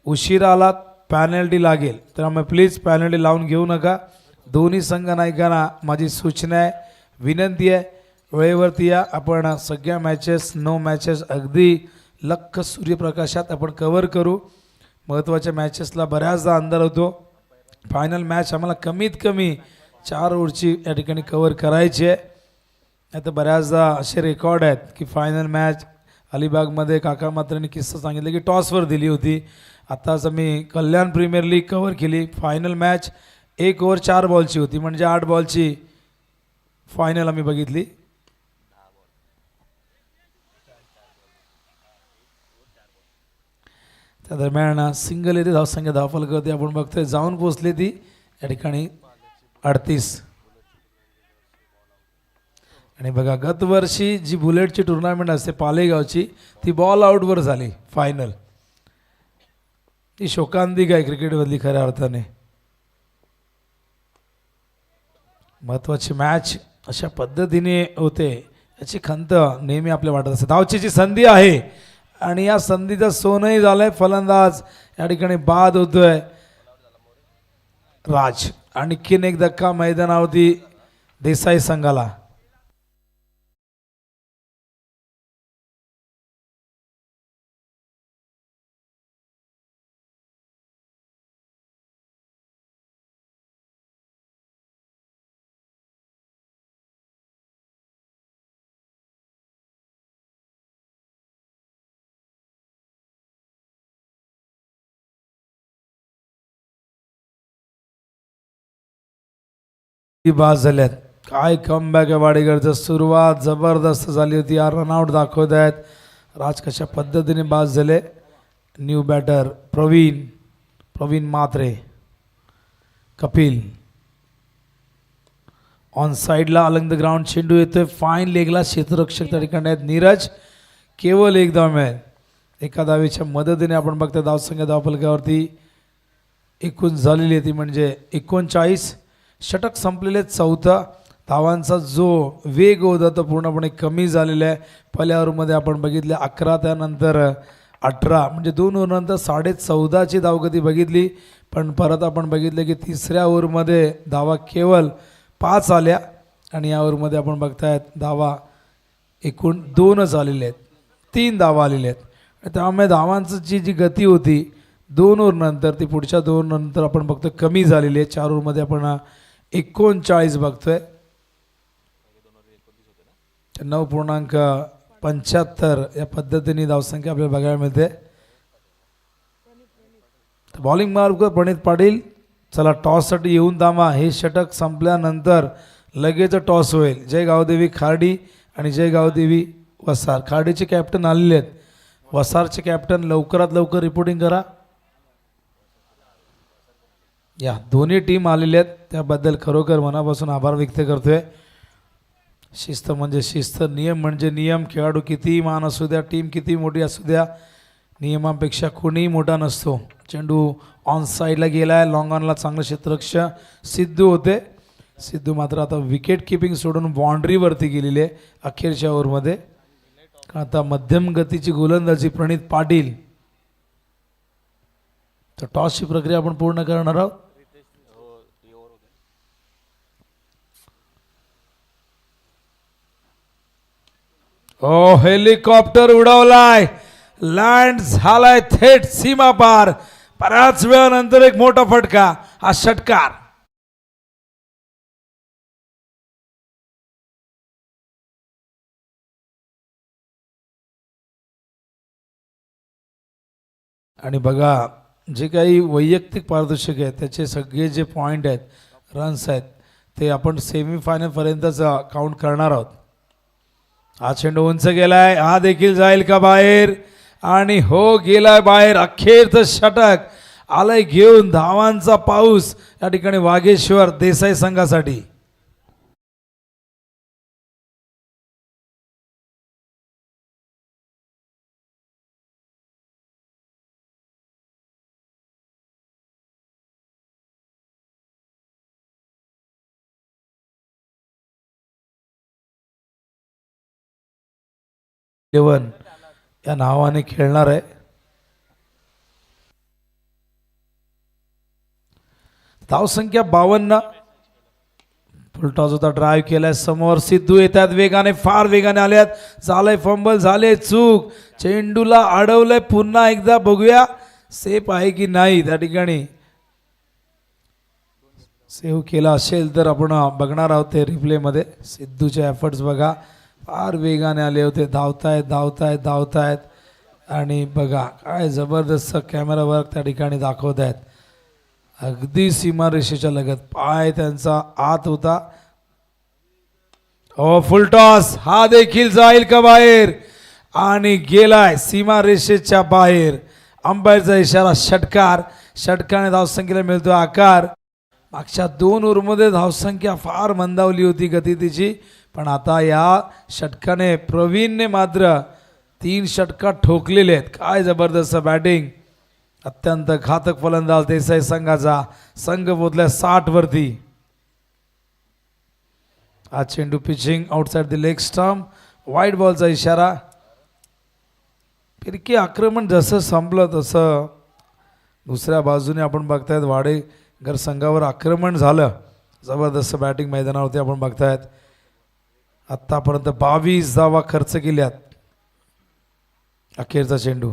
उशिरा आलात पॅनल्टी लागेल, त्यामुळे प्लीज पॅनल्टी लावून घेऊ नका. दोन्ही संघ नायकांना माझी सूचना आहे, विनंती आहे, वेळेवरती या. आपण सगळ्या मॅचेस 9 मॅचेस अगदी लख सूर्यप्रकाशात आपण कव्हर करू. महत्त्वाच्या मॅचेसला बऱ्याचदा अंधार होतो. फायनल मॅच आम्हाला कमीत कमी 4 ओव्हरची या ठिकाणी कव्हर करायची आहे. आता बऱ्याचदा असे रेकॉर्ड आहेत की फायनल मॅच अलिबागमध्ये काका मात्रेंनी किस्सा सांगितलं की टॉसवर दिली होती. आताच आम्ही कल्याण प्रीमियर लीग कव्हर केली. फायनल मॅच 1 ओव्हर 4 बॉलची होती, म्हणजे 8 बॉलची फायनल आम्ही बघितली. त्या दरम्यान सिंगल येथे धावसंख्या धावफलकावरती आपण बघतोय जाऊन पोचली ती या ठिकाणी 38. आणि बघा गतवर्षी जी बुलेटची टुर्नामेंट असते पालेगावची ती बॉल आउटवर झाली फायनल. ती शोकांतिक आहे क्रिकेटमधली खऱ्या अर्थाने. महत्त्वाची मॅच अशा पद्धतीने होते याची खंत नेहमी आपल्या वाटत असते. धावचीची संधी आहे आणि या संधीचं सोनंही झालंय. फलंदाज या ठिकाणी बाद होतोय. राज. आणखीन एक धक्का मैदानावरती देसाई संघाला. बाद झाल्यात. काय कमबॅक आहे वाडेकरचं. सुरुवात जबरदस्त झाली होती. रनआउट दाखवत आहेत. राज कशा पद्धतीने बाद झाले. New batter Pravin Mhatre. Kapil on साईडला अलंग द ग्राउंड. चेंडू येतोय फाईन लेगला. क्षेत्ररक्षक त्या ठिकाणी आहेत नीरज. केवळ एक धाव मिळेल. एका धावेच्या मदतीने आपण बघता धावसंख्या धावफलकावरती एकूण झालेली आहे ती म्हणजे 39. षटक संपलेले. चौथा धावांचा जो वेग होता तो पूर्णपणे कमी झालेला आहे. पहिल्या ओव्हरमध्ये आपण बघितले 11 त्यानंतर 18 म्हणजे 2 ओव्हरनंतर 14.5ची धावगती बघितली. पण परत आपण बघितलं की तिसऱ्या ओव्हरमध्ये धावा केवळ 5 आल्या आणि या ओव्हरमध्ये आपण बघतायत धावा एकूण 2च आलेल्या आहेत. 3 धावा आलेल्या आहेत. त्यामुळे धावांची जी गती होती 2 ओव्हरनंतर ती पुढच्या 2 नंतर आपण बघतो कमी झालेली आहे. 4 ओव्हरमध्ये आपण 39 बघतोय. 9.75 या पद्धतीने धावसंख्या आपल्याला बघायला मिळते. बॉलिंग मार्ग प्रणित पाटील. चला टॉससाठी येऊन थांबा. हे षटक संपल्यानंतर लगेच टॉस होईल. जय गावदेवी खार्डी आणि जय गावदेवी वसार. खार्डीचे कॅप्टन आलेले आहेत. वसारचे कॅप्टन लवकरात लवकर रिपोर्टिंग करा. या दोन्ही टीम आलेल्या आहेत त्याबद्दल खरोखर मनापासून आभार व्यक्त करतोय. शिस्त म्हणजे शिस्त, नियम म्हणजे नियम. खेळाडू कितीही महान असू द्या, टीम किती मोठी असू द्या, नियमांपेक्षा कोणीही मोठा नसतो. चेंडू ऑन साईडला गेला आहे. लॉंग ऑनला चांगलं क्षेत्ररक्षक सिद्धू होते. सिद्धू मात्र आता विकेट किपिंग सोडून बाउंड्रीवरती गेलेली आहे अखेरच्या ओव्हरमध्ये. आता मध्यम गतीची गोलंदाजी प्रणित पाटील. तर टॉसची प्रक्रिया आपण पूर्ण करणार आहोत. हेलिकॉप्टर उडवलाय. लँड झालाय थेट सीमा पार. बऱ्याच वेळानंतर एक मोठा फटका. हा षटकार आणि बघा जे काही वैयक्तिक पारितोषिक आहेत त्याचे सगळे जे पॉईंट आहेत, रन्स आहेत, ते आपण सेमीफायनलपर्यंतच काउंट करणार आहोत. हा चेंडू उंच गेलाय. हा देखील जाईल का बाहेर? आणि हो गेलाय बाहेर. अखेरचं षटक आलंय घेऊन. धावांचा पाऊस या ठिकाणी वाघेश्वर देसाई संघासाठी. या नावाने खेळणार आहे. धावसंख्या 52. फुलटॉस होता. ड्राईव्ह केलाय समोर. सिद्धू येतात वेगाने, फार वेगाने आल्यात. झालंय फंबल, झाले चूक. चेंडूला अडवलंय. पुन्हा एकदा बघूया सेफ आहे की नाही. त्या ठिकाणी सेव्ह केला असेल तर आपण बघणार आहोत ते रिप्ले मध्ये. सिद्धूचे एफर्ट्स बघा, फार वेगाने आले होते. धावतायत आणि बघा काय जबरदस्त कॅमेरा वर्क त्या ठिकाणी दाखवत आहेत. अगदी सीमारेषेच्या लगत पाय त्यांचा आत होता. फुल टॉस. हा देखील जाईल का बाहेर? आणि गेलाय सीमारेषेच्या बाहेर. अंपायरचा इशारा. षटकार. षटकाने धावसंख्येला मिळतो आकार. मागच्या 2 ओव्हरमध्ये धावसंख्या फार मंदावली होती गती तिची, पण आता या षटकाने प्रवीणने मात्र 3 षटका ठोकलेले आहेत. काय जबरदस्त बॅटिंग. अत्यंत घातक फलंदाज देसाई संघाचा. संघ पोहोचला 60 वरती. हा चेंडू pitching outside the leg stump. वाईट बॉलचा इशारा. फिरकी आक्रमण जसं संपलं तसं दुसऱ्या बाजूने आपण बघतायत जर संघावर आक्रमण झालं, जबरदस्त बॅटिंग मैदानावरती आपण बघतायत. आत्तापर्यंत 22 धावा खर्च केल्यात. अखेरचा चेंडू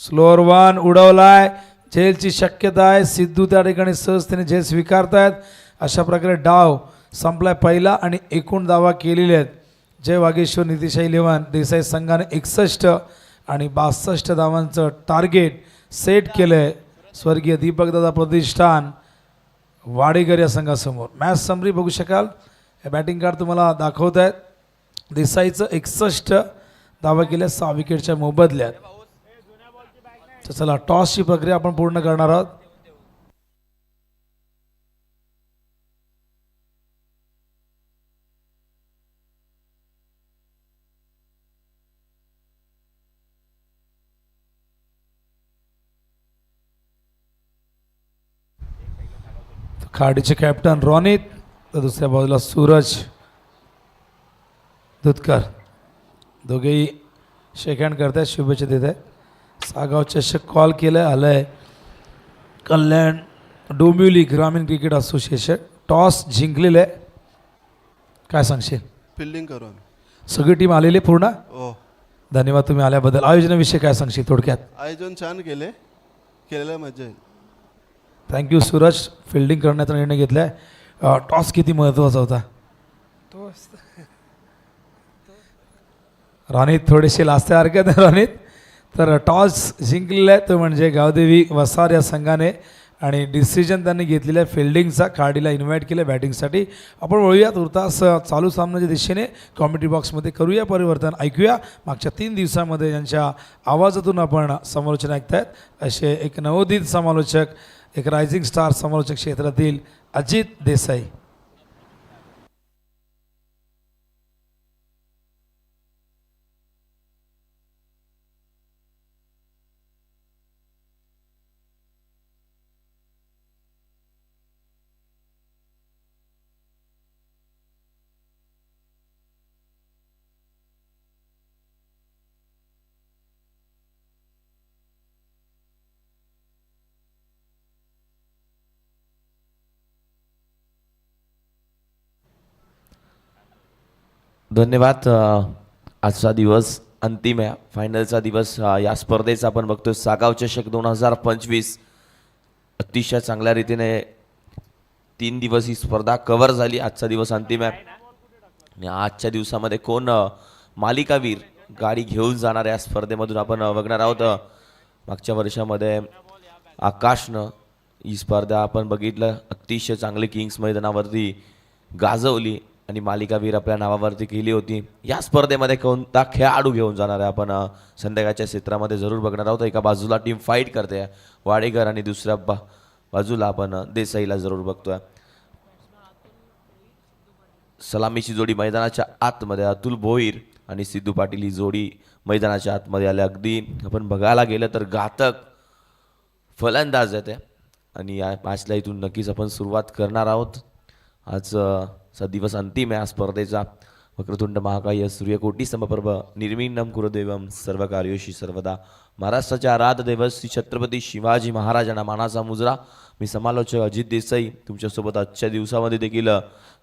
स्लोअर वन उडवलाय. झेलची शक्यता आहे. सिद्धू त्या ठिकाणी सहजतेने झेल स्वीकारतायत. अशा प्रकारे डाव संपलाय पहिला आणि एकूण धावा केलेल्या आहेत. जय वागेश्वर नितीशाई 11 देसाई संघाने 61 आणि 62 धावांचं टार्गेट सेट केलंय. स्वर्गीय दीपकदादा प्रतिष्ठान वाडेकर या संघासमोर. मॅच समरी बघू शकाल. हे बॅटिंग कार्ड तुम्हाला दाखवत आहेत. देसाईचं 61 धावा केल्या 6 विकेटच्या मोबदल्यात. तर चला टॉसची प्रक्रिया आपण पूर्ण करणार आहोत. खाडीचे कॅप्टन रोनित, तर दुसऱ्या बाजूला सूरज दुधकर, दोघेही शेक हँड करत आहेत, शुभेच्छा देत आहेत. सागाव चषक कॉल केलं आलंय. कल्याण डोंबिवली ग्रामीण क्रिकेट असोसिएशन टॉस जिंकलेलं आहे. काय सांगशील? फिल्डिंग करू आम्ही. सगळी टीम आलेली आहे पूर्ण. हो, धन्यवाद तुम्ही आल्याबद्दल. आयोजनाविषयी काय सांगशील थोडक्यात? आयोजन छान केलेलं मजा येईल. थँक्यू सूरज. फिल्डिंग करण्याचा निर्णय घेतला आहे. टॉस किती महत्त्वाचा होता? राणीत थोडेसे लाजते हरकत आहे राणीत. तर टॉस जिंकलेला आहे तो म्हणजे गावदेवी वसार या संघाने आणि डिसिजन त्यांनी घेतलेला आहे फिल्डिंगचा. खाडीला इन्व्हाइट केलं बॅटिंगसाठी. आपण वळूया तुर्तास चालू सामन्याच्या दिशेने. कॉमेंट्री बॉक्समध्ये करूया परिवर्तन. ऐकूया मागच्या 3 दिवसामध्ये ज्यांच्या आवाजातून आपण समालोचन ऐकतायत असे एक नवोदित समालोचक, एक रायझिंग स्टार समालोचक क्षेत्रातील अजित देसाई. धन्यवाद. आजचा दिवस अंतिम आहे, फायनलचा दिवस या स्पर्धेचा आपण बघतोय. सागाव चषक 2025 अतिशय चांगल्या रीतीने 3 दिवस ही स्पर्धा कव्हर झाली. आजचा दिवस अंतिम आहे आणि आजच्या दिवसामध्ये कोण मालिकावीर गाडी घेऊन जाणार या स्पर्धेमधून आपण बघणार आहोत. मागच्या वर्षामध्ये आकाशनं ही स्पर्धा आपण बघितलं, अतिशय चांगली किंग्स मैदानावरती गाजवली आणि मालिकावीर आपल्या नावावरती केली होती. या स्पर्धेमध्ये कोणता खेळाडू घेऊन जाणार आहे आपण संध्याकाळच्या क्षेत्रामध्ये जरूर बघणार आहोत. एका बाजूला टीम फाईट करते वाडेकर आणि दुसऱ्या बाजूला आपण देसाईला जरूर बघतोय. सलामीची जोडी मैदानाच्या आतमध्ये, अतुल भोईर आणि सिद्धू पाटील ही जोडी मैदानाच्या आतमध्ये आले. अगदी आपण बघायला गेलं तर घातक फलंदाज आहे ते आणि या मॅचला इथून नक्कीच आपण सुरुवात करणार आहोत. आज चा दिवस अंतिम आहे स्पर्धेचा. वक्रतुंड महाकाय सूर्यकोटी समप्रभ निर्विघ्नं कुरुदेवं सर्व कार्योषी सर्वदा. महाराष्ट्राचे आराध्य दैवत श्री छत्रपती शिवाजी महाराजांना मानाचा मुजरा. मी समालोचक अजित देसाई तुमच्यासोबत आजच्या दिवसामध्ये देखील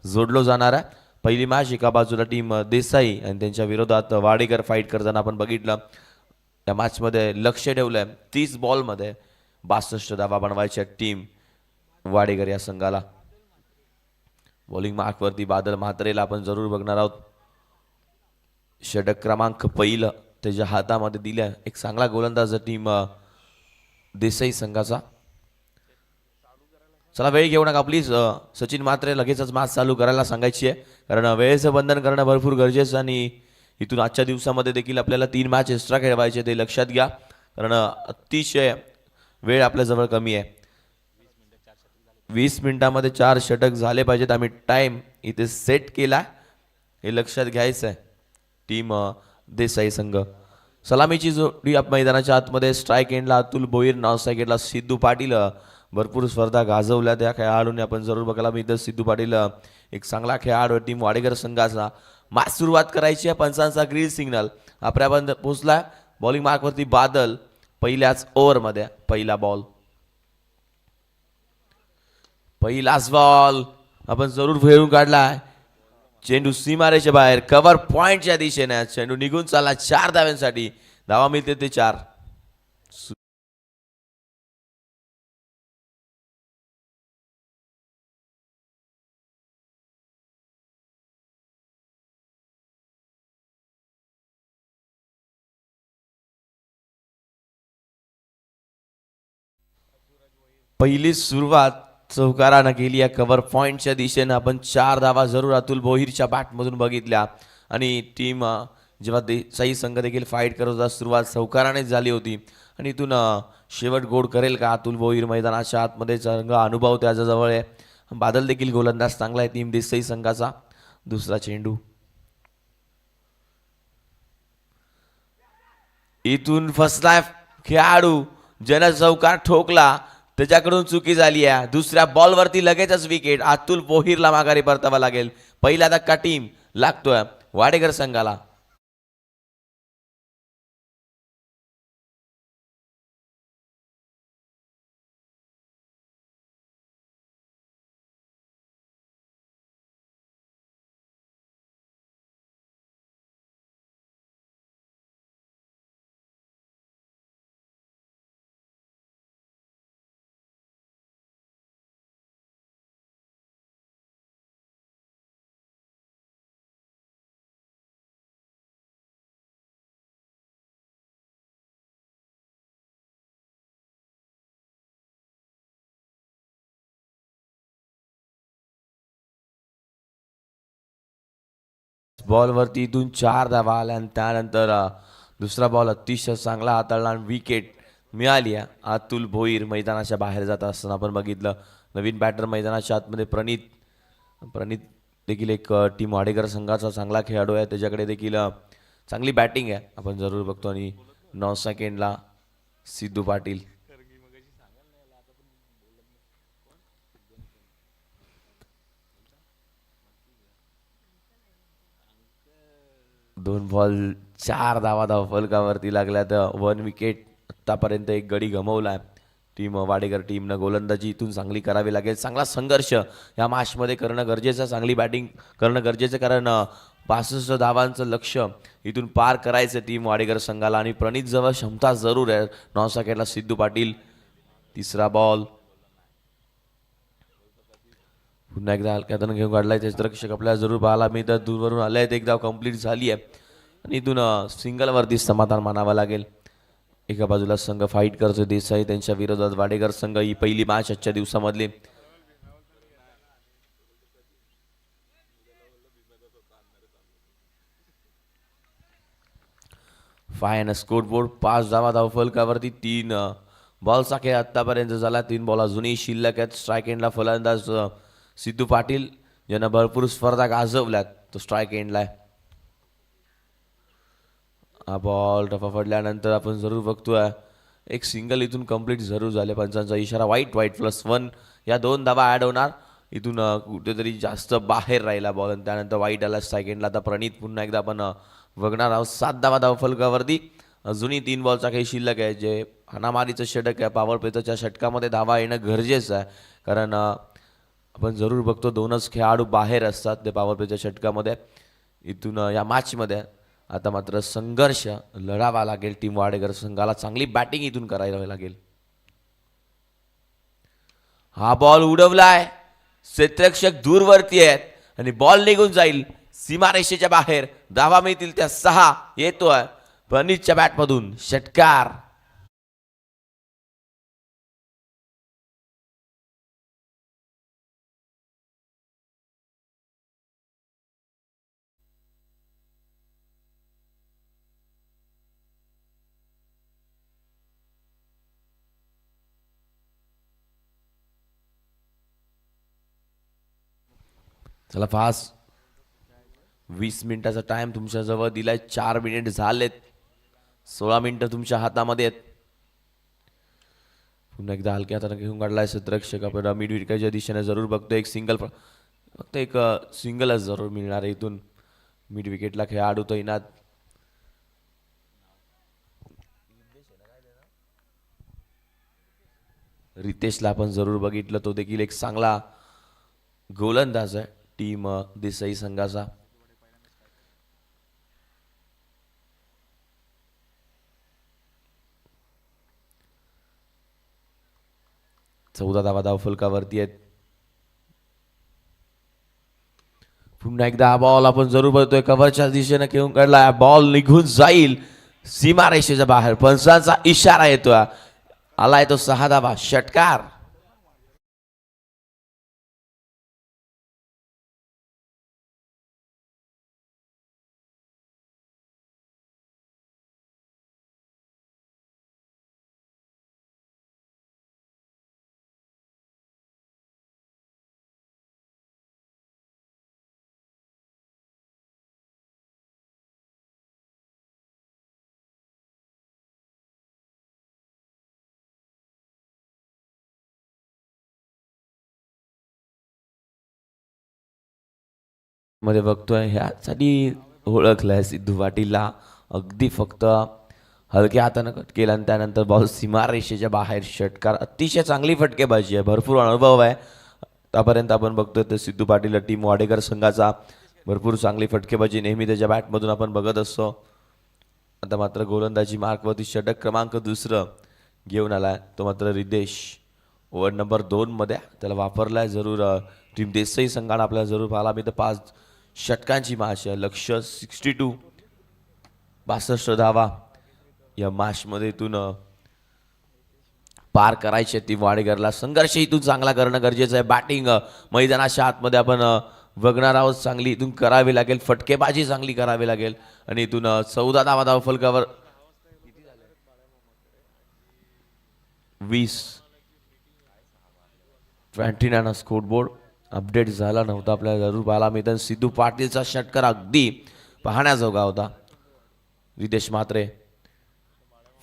जोडलो जाणार आहे. पहिली मॅच एका बाजूला टीम देसाई आणि त्यांच्या विरोधात वाडेकर फाईट करताना आपण बघितलं. या मॅचमध्ये लक्ष ठेवलं आहे 30 बॉलमध्ये 62 धावा बनवायच्या टीम वाडेकर या संघाला. बॉलिंग मार्कवरती बादल म्हात्रेला आपण जरूर बघणार आहोत. षटक क्रमांक पहिलं त्याच्या हातामध्ये दिल्या. एक चांगला गोलंदाज टीम देसाई संघाचा. चला वेळ घेऊ नका प्लीज. सचिन म्हात्रे लगेचच मॅच चालू करायला सांगायची आहे, कारण वेळेचं बंधन करणं भरपूर गरजेचं आणि इथून आजच्या दिवसामध्ये देखील आपल्याला 3 मॅच एक्स्ट्रा खेळवायचे ते लक्षात घ्या, कारण अतिशय वेळ आपल्याजवळ कमी आहे. 20 मिनिटामध्ये 4 षटक झाले पाहिजेत. आम्ही टाइम इथे सेट केला, हे लक्षात घ्यायचं आहे. टीम देसाई संघ. सलामीची जोडी मैदानाच्या आतमध्ये. स्ट्राईक एंडला अतुल भोईर, नॉन स्ट्राईक एंडला सिद्धू पाटील. भरपूर स्पर्धा गाजवल्या त्या खेळाडूंनी आपण जरूर बघायला मिळतं. सिद्धू पाटील एक चांगला खेळाडू टीम वाडेकर संघाचा. मॅच सुरुवात करायची आहे. पंचांचा ग्रीन सिग्नल आपल्यापर्यंत पोहोचला. बॉलिंग मार्कवरती बादल पहिल्याच ओव्हरमध्ये पहिला बॉल. पहिलाच बॉल आपण जरूर फेरून काढलाय. चेंडू सीमारेच्या बाहेर कव्हर पॉइंटच्या दिशेने चेंडू निघून चालला 4 धाव्यांसाठी. धावा मिळते ते 4. पहिली सुरुवात चौकारानं केली या कव्हर पॉइंटच्या दिशेनं. आपण 4 धावा जरूर अतुल भोईरच्या बॅटमधून बघितल्या आणि टीम जेव्हा देसाई संघ देखील फाईट करत होता सुरुवात चौकारानेच झाली होती आणि इथून शेवट गोड करेल का अतुल भोईर मैदानाच्या आतमध्ये संघ अनुभव त्याच्याजवळ आहे. बादल देखील गोलंदाज चांगला आहे टीम देसाई संघाचा. दुसरा चेंडू इथून फसलाय खेळाडू ज्यानं चौकार ठोकला त्याच्याकडून चुकी झाली आहे. दुसऱ्या बॉलवरती लगेचच विकेट. अतुल भोईरला माघारी परतावा लागेल. पहिला धक्का टीम लागतोय वाडेकर संघाला. बॉलवरती इथून 4 धावा आल्या आणि त्यानंतर दुसरा बॉल अतिशय चांगला हाताळला आणि विकेट मिळाली आहे. अतुल भोईर मैदानाच्या बाहेर जात असताना आपण बघितलं. नवीन बॅटर मैदानाच्या आतमध्ये प्रणित देखील एक टीम वाडेकर संघाचा चांगला खेळाडू आहे. त्याच्याकडे देखील चांगली बॅटिंग आहे आपण जरूर बघतो. आणि 9 सेकंडला सिद्धू पाटील. दोन बॉल 4 धावा धावफलकावरती लागल्या तर 1 विकेट. आतापर्यंत एक गडी गमावला आहे टीम वाडेकर टीमनं. गोलंदाजी इथून चांगली करावी लागेल. चांगला संघर्ष या मॅचमध्ये करणं गरजेचं. चांगली बॅटिंग करणं गरजेचं कारण 65 धावांचं लक्ष इथून पार करायचं टीम वाडेकर संघाला. आणि प्रणित जवळ क्षमता जरूर आहे. 9 सेकंडला सिद्धू पाटील. तिसरा बॉल पुन्हा एकदा हलक्यातून घेऊन काढलाय. क्षेत्ररक्षक आपल्याला जरूर पाहायला मिळतात. दूरवरून आले आहेत. एक धाव कंप्लीट झाली आहे आणि इथून सिंगलवरती समाधान मानावं लागेल. एका बाजूला संघ फाईट करतो देसाई त्यांच्या विरोधात वाडेकर संघ. ही पहिली मॅच आजच्या दिवसामधली. फाय स्कोर बोर्ड 5 धावा धावफलकावरती. 3 बॉलचा खेळ आतापर्यंत झाला. 3 बॉल अजूनही शिल्लक आहेत. स्ट्राईक एंडला फलंदाज सिद्धू पाटील ज्यांना भरपूर स्पर्धा गाजवल्यात तो स्ट्राईक एंडला आहे. हा बॉल टफा पडल्यानंतर आपण जरूर बघतोय एक सिंगल इथून कंप्लीट जरूर झाले. पंचांचा इशारा वाईट +1 या 2 धावा ॲड होणार. इथून कुठेतरी जास्त बाहेर राहिला बॉल आणि त्यानंतर वाईट आला स्ट्राईक एंडला. आता प्रणित पुन्हा एकदा आपण बघणार आहोत. 7 धावा धावफलकावरती. अजूनही 3 बॉलचा काही शिल्लक आहे. जे हाणामारीचं षटक आहे पॉवर प्लेच्या षटकामध्ये धावा येणं गरजेचं आहे कारण आपण जरूर बघतो 2च खेळाडू बाहेर असतात ते पॉवर प्लेच्या षटकामध्ये. इथून या मॅचमध्ये आता मात्र संघर्ष लढावा लागेल टीम वाडेकर संघाला. चांगली बॅटिंग इथून करायला लागेल. हा बॉल उडवलाय. क्षेत्ररक्षक दूरवरती आहेत आणि बॉल निघून जाईल सीमारेषेच्या बाहेर. धावा मिळतील त्या 6. येतोय प्रणितच्या बॅटमधून षटकार. चला फास्ट 20 मिनिटाचा टाइम तुमच्याजवळ दिलाय. 4 मिनिट झालेत. 16 मिनिटं तुमच्या हातामध्ये आहेत. पुन्हा एकदा हलक्या हाताने घेऊन काढलाय क्षेत्ररक्षक. आपण मिड विकेटच्या दिशेने जरूर बघतो. एक सिंगल फक्त एक सिंगलच जरूर मिळणार आहे इथून. मिड विकेटला खेळाडू तैनात. रितेशला आपण जरूर बघितलं, तो देखील एक चांगला गोलंदाज आहे टीम देसाई संघाचा. चौदा धावा फलकावरती आहेत. पुन्हा एकदा हा बॉल आपण जरूर बघतोय, कव्हरच्या दिशेने घेऊन काढला, बॉल निघून जाईल सीमारेषेच्या बाहेर. पंचांचा इशारा येतोय, आलाय तो 6 धावा, षटकार. मध्ये बघतोय ह्यासाठी ओळखलंय सिद्धू पाटीलला. अगदी फक्त हलक्या हातानं कट केला आणि त्यानंतर बॉल सीमारेषेच्या बाहेर, षटकार. अतिशय चांगली फटकेबाजी आहे, भरपूर अनुभव आहे आतापर्यंत. आपण बघतोय तर सिद्धू पाटील टीम वाडेकर संघाचा भरपूर चांगली फटकेबाजी नेहमी त्याच्या बॅटमधून आपण बघत असतो. आता मात्र गोलंदाजी मार्कवरती षटक क्रमांक 2 घेऊन आलाय तो मात्र रितेश. ओव्हर नंबर 2 मध्ये त्याला वापरलाय जरूर. टीम देसाई संघानं आपल्याला जरूर पाहायला मिळतं 5 षटकांची मॅच आहे. लक्ष्य 62, 62 धावा या मॅचमध्ये इथून पार करायचे. ती वाडेकरला संघर्ष इथून चांगला करणं गरजेचं आहे. बॅटिंग मैदानाच्या आतमध्ये आपण बघणार आहोत, चांगली इथून करावी लागेल, फटकेबाजी चांगली करावी लागेल. आणि इथून 14 धावा फलकावर 29 स्कोरबोर्ड अपडेट झाला नव्हता, आपल्याला जरूर पाहायला मिळतं. सिद्धू पाटीलचा षटकार अगदी पाहण्याजोगा होता. रितेश मात्रे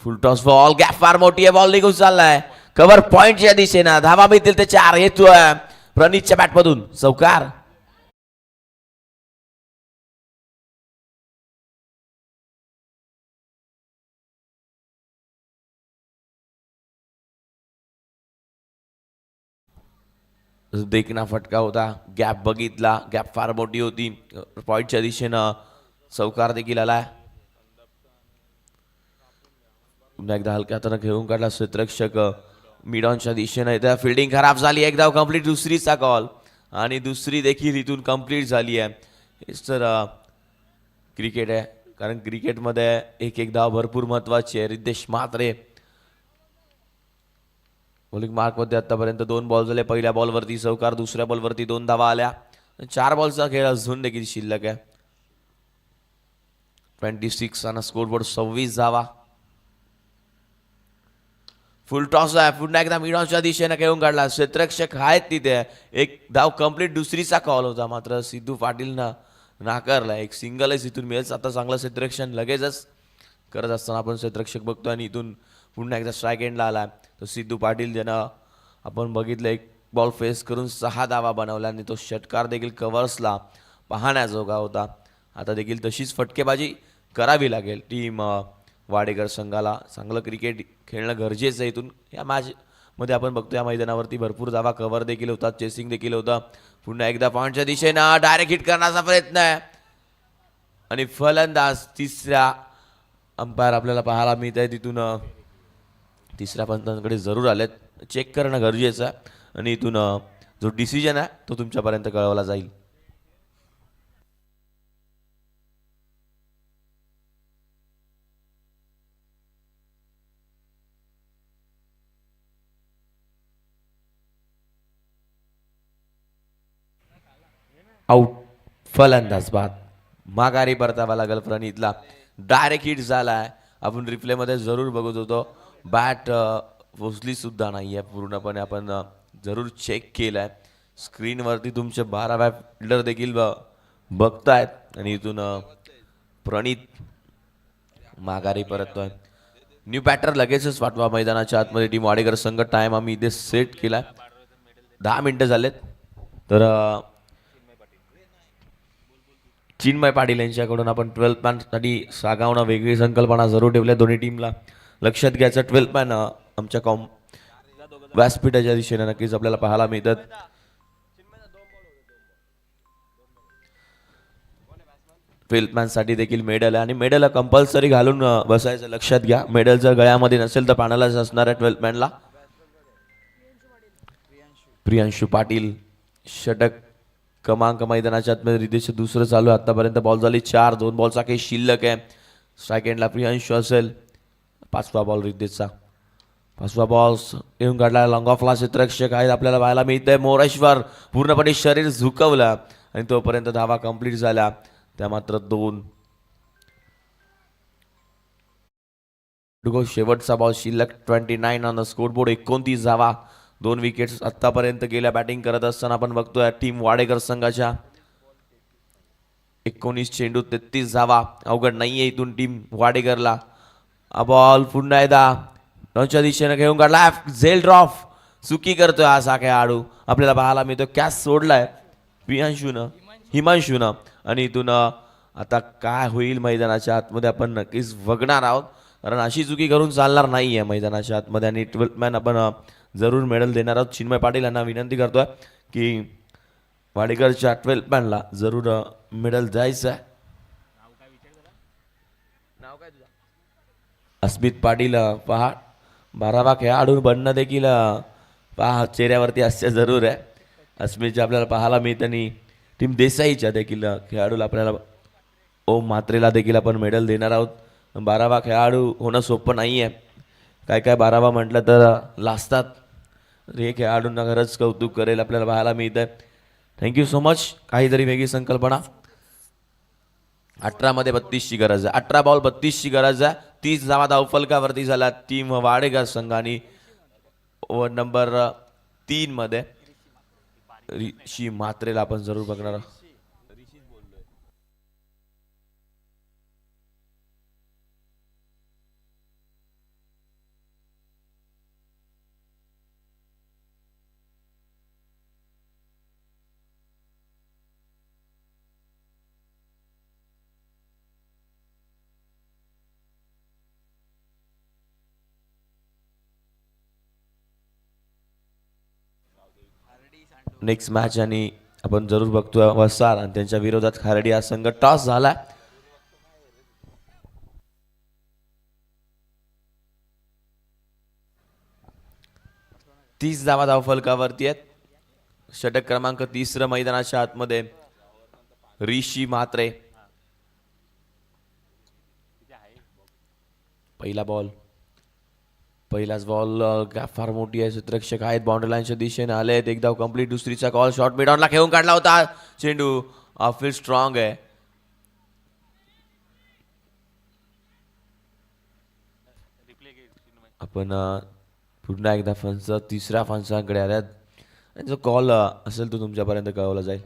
फुल टॉस बॉल, गॅप फार मोठी आहे, बॉल निघून चाललाय कव्हर पॉइंटच्या दिशेनं. धावा मिळतील ते 4. येतोय प्रणीतच्या बॅटमधून चौकार. देखना फटका होता, गॅप बघितला, गॅप फार मोठी होती, पॉइंटच्या दिशेनं चौकार देखील आलाय. पुन्हा एकदा हलक्या हातानं खेळून काढला क्षेत्ररक्षक मिडॉनच्या दिशेनं. इथं फिल्डिंग खराब झाली, एक धाव कंप्लीट, दुसरीचा कॉल आणि दुसरी देखील इथून कंप्लीट झाली आहे. हेच तर क्रिकेट आहे, कारण क्रिकेटमध्ये एक धाव भरपूर महत्वाची आहे. रितेश म्हात्रे बॉलिंग मार्कमध्ये आतापर्यंत 2 बॉल झाले. पहिल्या बॉलवरती चौकार, दुसऱ्या बॉलवरती 2 धावा आल्या. 4 बॉलचा खेळ अजून देखील शिल्लक आहे. 26 आणि स्कोरबोर्ड 26 धावा. फुल टॉस आहे, पुन्हा एकदा मिडॉनच्या दिशेने घेऊन काढला, क्षेत्ररक्षक आहेत तिथे. एक धाव कंप्लीट, दुसरीचा कॉल होता, मात्र सिद्धू पाटीलनं नाकारला. एक सिंगलच इथून मिळेल. आता चांगलं क्षेत्ररक्षण लगेचच करत असताना आपण क्षेत्ररक्षक बघतो आणि इथून पुन्हा एकदा स्ट्राईक एंडला आला. तो सिद्धू पाटील ज्यानं आपण बघितलं एक बॉल फेस करून 6 धावा बनवल्या आणि तो षटकार देखील कव्हर्सला पाहण्याजोगा होता. आता देखील तशीच फटकेबाजी करावी लागेल टीम वाडेकर संघाला. चांगलं क्रिकेट खेळणं गरजेचं आहे. इथून या मॅचमध्ये आपण बघतो या मैदानावरती भरपूर धावा कव्हर देखील होतात, चेसिंग देखील होतं. पुन्हा एकदा पॉईंटच्या दिशेनं डायरेक्ट हिट करण्याचा प्रयत्न आहे आणि फलंदाज तिसऱ्या अंपायर आपल्याला पाहायला मिळत आहे. तिथून तिसऱ्या पंचांकडे जरूर आलेत, चेक करणं गरजेचं आहे आणि इथून जो डिसिजन आहे तो तुमच्यापर्यंत कळवला जाईल. आउट, फलंदाज बाद. माघारी परतावा लागेल प्रणीतला. डायरेक्ट हिट झालाय. आपण रिप्लेमध्ये जरूर बघत होतो, बॅट पोचली सुद्धा नाही आहे पूर्णपणे. आपण जरूर चेक केलाय. स्क्रीनवरती तुमचे 12 फिल्डर देखील बघतायत आणि इथून प्रणीत माघारी परततोय. न्यू बॅटर लगेचच पाठवा मैदानाच्या आतमध्ये. टीम वाडेकर संघ. टाइम आम्ही इथे सेट केलाय, 10 मिनिटं झालेत. तर चिन्मय पाटील यांच्याकडून आपण 12th मॅनसाठी सागावणं वेगळी संकल्पना जरूर ठेवल्या. दोन्ही टीमला लक्षात घ्यायचं. 12th मॅन आमच्या व्यासपीठाच्या दिशेने नक्कीच आपल्याला पाहायला मिळतात. साठी देखील मेडल आहे आणि मेडल कंपल्सरी घालून बसायचं. लक्षात घ्या, मेडल जर गळ्यामध्ये नसेल तर पाण्यालाच असणार आहे 12th मॅनला. प्रियांशू पाटील षटक क्रमांक मैदानाच्या आतमध्ये रितेश दुसरं चालू आहे. आतापर्यंत बॉल झाली 4, 2 बॉलचा काही शिल्लक आहे. स्ट्राईक एंडला प्रियांशू असेल. 5वा बॉल रितेशचा. 5वा बॉल येऊन काढला लॉंग ऑफला क्षेत्ररक्षक आहेत आपल्याला पाहायला मिळतंय. मोरेश्वर पूर्णपणे शरीर झुकवलं आणि तोपर्यंत धावा कंप्लीट झाल्या. त्या मात्र 2. शेवटचा बॉल शिल्लक 29 ऑन द स्कोरबोर्ड. 29 धावा. 2 विकेट्स आतापर्यंत गेल्या बॅटिंग करत असताना आपण बघतोय टीम वाडेकर संघाच्या. 19 चेंडू 33 धावा. अवघड नाहीये इथून टीम वाडेकरला. हा बॉल पुन्हा एकदा रनच्या दिशेने घेऊन काढला. झेल ड्रॉप चुकी करतोय असा खेळाडू आपल्याला पाहायला मिळतो. कॅच सोडलाय हिमांशूनं आणि इथून आता काय होईल मैदानाच्या आतमध्ये आपण नक्कीच बघणार आहोत, कारण अशी चुकी करून चालणार नाही आहे मैदानाच्या आतमध्ये. आणि 12th मॅन आपण जरूर मेडल देणार आहोत. चिन्मय पाटील यांना विनंती करतोय की वाडेकरच्या 12th मॅनला जरूर मेडल द्यायचं आहे. अस्मित पाटील पहा 12वा खेळाडू बनणं देखील पहा चेहऱ्यावरती हास्य जरूर आहे. अस्मितच्या आपल्याला पाहायला मिळत आणि टीम देसाईच्या देखील खेळाडूला आपल्याला ओम म्हात्रेला देखील आपण मेडल देणार आहोत. 12वा खेळाडू होणं सोपं नाही आहे. काय 12वा म्हटलं तर लाजतात. हे खेळाडूंना खरंच कौतुक करेल आपल्याला पाहायला मिळत आहे. Thank you so much. काहीतरी वेगळी संकल्पना. 18 मध्ये 32ची गरज आहे. 18 बॉल 32ची गरज आहे. 30 धावा धावफलकावरती झाला टीम वाडेकर संघ. आणि ओव्हर नंबर 3 मध्ये ऋषी म्हात्रेला आपण जरूर बघणार आहोत. नेक्स्ट मॅच आणि आपण जरूर बघतोय वसार आणि त्यांच्या विरोधात खारडी हा संघ. टॉस झाला. तीस धावा धावफलकावरती आहेत. षटक क्रमांक 3 मैदानाच्या आतमध्ये ऋषी म्हात्रे. पहिलाच बॉल फार मोठी आहे. क्षेत्ररक्षक आहेत बाउंड्री लाईनच्या दिशेने आले आहेत. एक धाव कंप्लीट. दुसरीचा कॉल शॉर्ट मिड ऑनला खेळून काढला होता. चेंडू ऑफिल स्ट्रॉंग आहे. आपण पुन्हा एकदा फंच 3ऱ्या फंचाकडे आल्यात. जो कॉल असेल तो तुमच्यापर्यंत कळवला जाईल.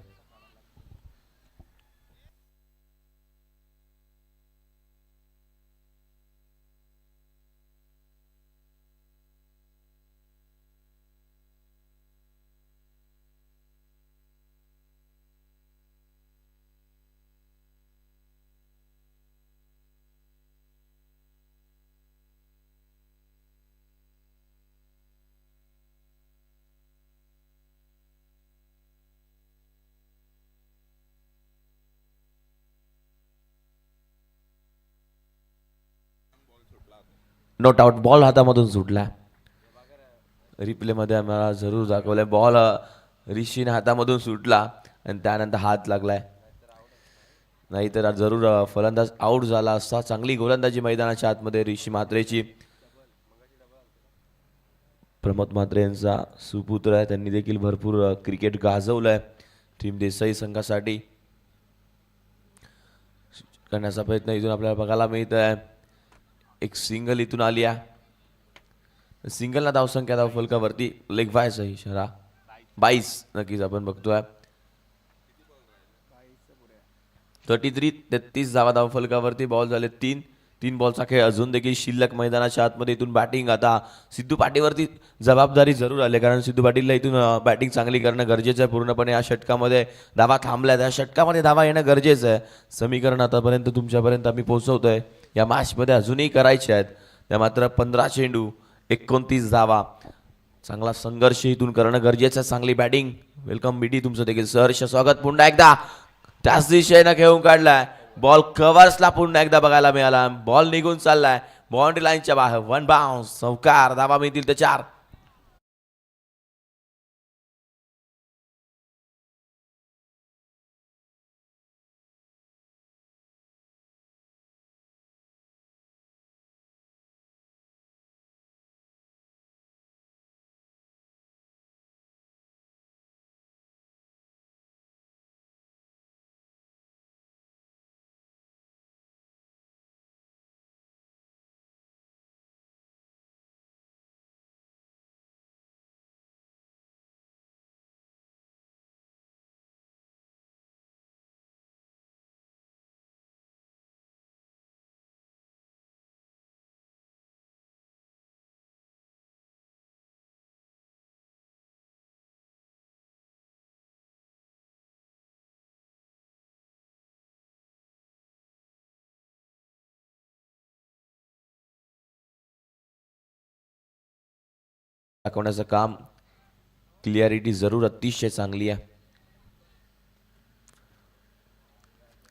Not out. बॉल हातामधून सुटला. रिप्ले मध्ये आम्हाला जरूर दाखवलंय बॉल ऋषीने हातामधून सुटला आणि त्यानंतर हात लागलाय. नाहीतर जरूर फलंदाज आउट झाला असता. चांगली गोलंदाजी मैदानाच्या आतमध्ये ऋषी म्हात्रेची. प्रमोद म्हात्रे यांचा सुपुत्र आहे. त्यांनी देखील भरपूर क्रिकेट गाजवलंय टीम देसाई संघासाठी. करण्याचा प्रयत्न इथून आपल्याला बघायला मिळत आहे. एक सिंगल इथून आली आहे. सिंगलला धावसंख्या धावफलकावरती लेग व्हायचा इशारा 22 नक्कीच आपण बघतोय. 33 धावा धावफलकावरती. बॉल झाले 3 बॉलचा खेळ अजून देखील शिल्लक मैदानाच्या आतमध्ये. इथून बॅटिंग आता सिद्धू पाटीलवरती जबाबदारी जरूर आली, कारण सिद्धू पाटीलला इथून बॅटिंग चांगली करणं गरजेचं आहे. पूर्णपणे या षटकामध्ये धावा थांबल्या, त्या षटकामध्ये धावा येणं गरजेचं आहे. समीकरण आतापर्यंत तुमच्यापर्यंत आम्ही पोहोचवतोय. या मॅचमध्ये अजूनही करायचे आहेत. त्या मात्र 15 चेंडू 29 धावा. चांगला संघर्ष इथून करणं गरजेचं आहे. चांगली बॅटिंग. वेलकम बीडी, तुमचं देखील सहर्ष स्वागत. पुन्हा एकदा त्याच दिशेनं खेळून काढलाय बॉल. कव्हर्सला पुन्हा एकदा बघायला मिळाला. बॉल निघून चाललाय बाउंड्री लाईनच्या बाहेर. One bounce. चौकार. धावा मिळतील ते 4. दाखवण्याचं काम. क्लिअरिटी जरूर अतिशय चांगली आहे.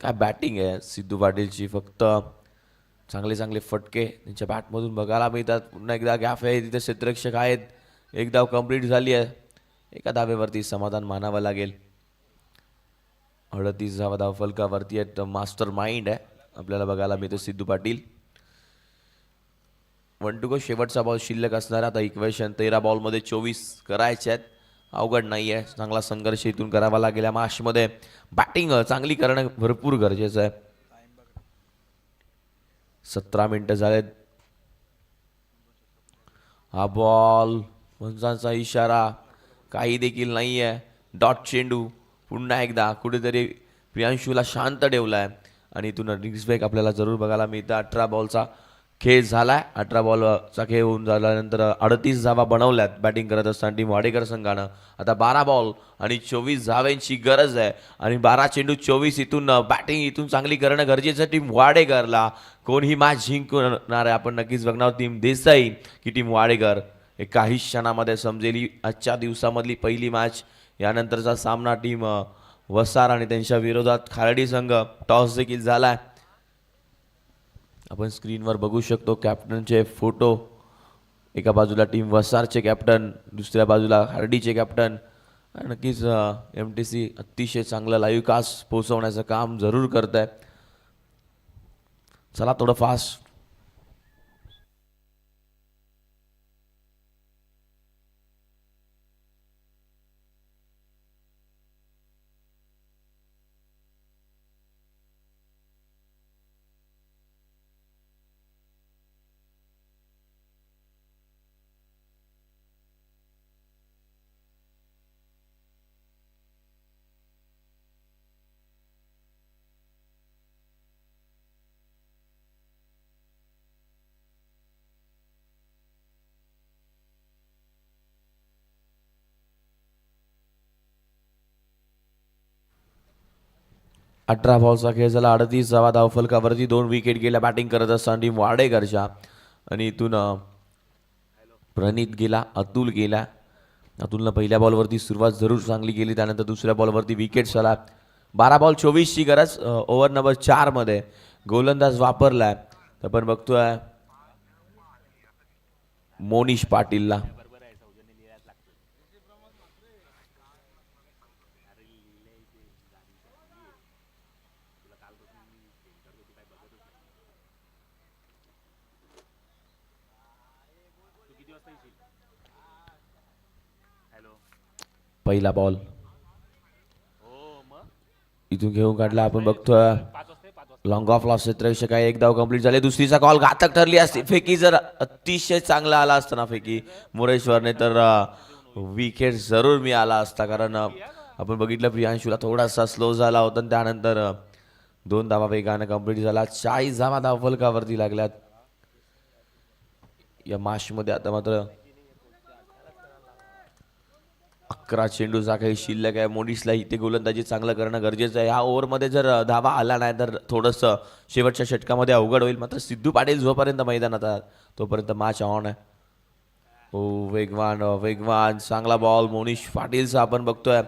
काय बॅटिंग आहे सिद्धू पाटीलची. फक्त चांगले चांगले फटके त्यांच्या बॅटमधून बघायला मिळतात. पुन्हा एकदा गॅप आहे तिथे. क्षेत्ररक्षक आहेत. एक धाव कंप्लीट झाली आहे. एका धावेवरती समाधान मानावं लागेल. 38 धावा धाव फलकावरती आहेत. मास्टर माइंड आहे आपल्याला बघायला मिळतो सिद्धू पाटील. 1 to go. शेवटचा बॉल शिल्लक असणार. आता इक्वेशन 13 बॉलमध्ये 24 करायचे आहेत. अवघड नाही आहे. चांगला संघर्ष इथून करावा लागेल. या मॅचमध्ये बॅटिंग चांगली करणं भरपूर गरजेचं आहे. 17 मिनिटं झालेत. हा बॉल पंचांचा इशारा काही देखील नाही आहे. डॉट चेंडू. पुन्हा एकदा कुठेतरी प्रियांशूला शांत ठेवलाय आणि इथून रिंग्स ब्रेक आपल्याला जरूर बघायला मिळतं. 18 बॉलचा खेळ झालाय. 18 बॉलचा खेळ होऊन झाल्यानंतर 38 धावा बनवल्यात बॅटिंग करत असताना टीम वाडेकर संघानं. आता 12 बॉल आणि 24 धावांची गरज आहे आणि 12 चेंडू 24. इथून बॅटिंग इथून चांगली करणं गरजेचं आहे टीम वाडेकरला. कोण ही मॅच जिंकणार आहे आपण नक्कीच बघणार. टीम देसाई की टीम वाडेकर हे काही क्षणामध्ये समजेल. आजच्या दिवसामधली पहिली मॅच. यानंतरचा सामना टीम वसार आणि त्यांच्या विरोधात खारडी संघ. टॉस देखील झालाय. आपण स्क्रीनवर बघू शकतो कॅप्टनचे फोटो. एका बाजूला टीम वसारचे कॅप्टन, दुसऱ्या बाजूला खारडीचे कॅप्टन. नक्कीच MTC अतिशय चांगलं लाईव्ह कास्ट पोहोचवण्याचं काम जरूर करत आहे. चला थोडं फास्ट. अठरा बॉलचा खेळ झाला. 38 धावा धावफलकावरती. 2 विकेट गेल्या बॅटिंग करत असताना टीम वाडेकरच्या. आणि इथून प्रणित गेला, अतुल गेला. अतुलनं पहिल्या बॉलवरती सुरुवात जरूर चांगली केली. त्यानंतर दुसऱ्या बॉलवरती विकेट झाला. 12 बॉल 24ची गरज. ओव्हर नंबर 4 मध्ये गोलंदाज वापरलाय. आपण बघतोय मोनिश पाटीलला. पहिला बॉल इथून घेऊन काढला. आपण बघतोय लॉंग ऑफ लॉस क्षेत्ररक्षक आहे. एक धाव कंप्लीट झाले. दुसरीचा कॉल घातक ठरली असती. फेकी जर अतिशय चांगला आला असता ना फेकी मुरेश्वरने तर विकेट जरूर मिळाला असता. कारण आपण बघितलं प्रियांशूला थोडासा स्लो झाला होता. त्यानंतर 2 धावा वेगाने कंप्लीट झाला. 40 धावा धावफलकावरती लागल्यात या मॅचमध्ये. आता मात्र 11 चेंडूचा काही शिल्लक आहे. मोनिशला इथे गोलंदाजी चांगलं करणं गरजेचं आहे. ह्या ओव्हरमध्ये जर धावा आला नाही तर थोडंसं शेवटच्या षटकामध्ये अवघड होईल. मात्र सिद्धू पाटील जोपर्यंत मैदानात तोपर्यंत मॅच ऑन आहे. हो, वेगवान वेगवान चांगला बॉल मोनिश पाटीलचा आपण बघतोय.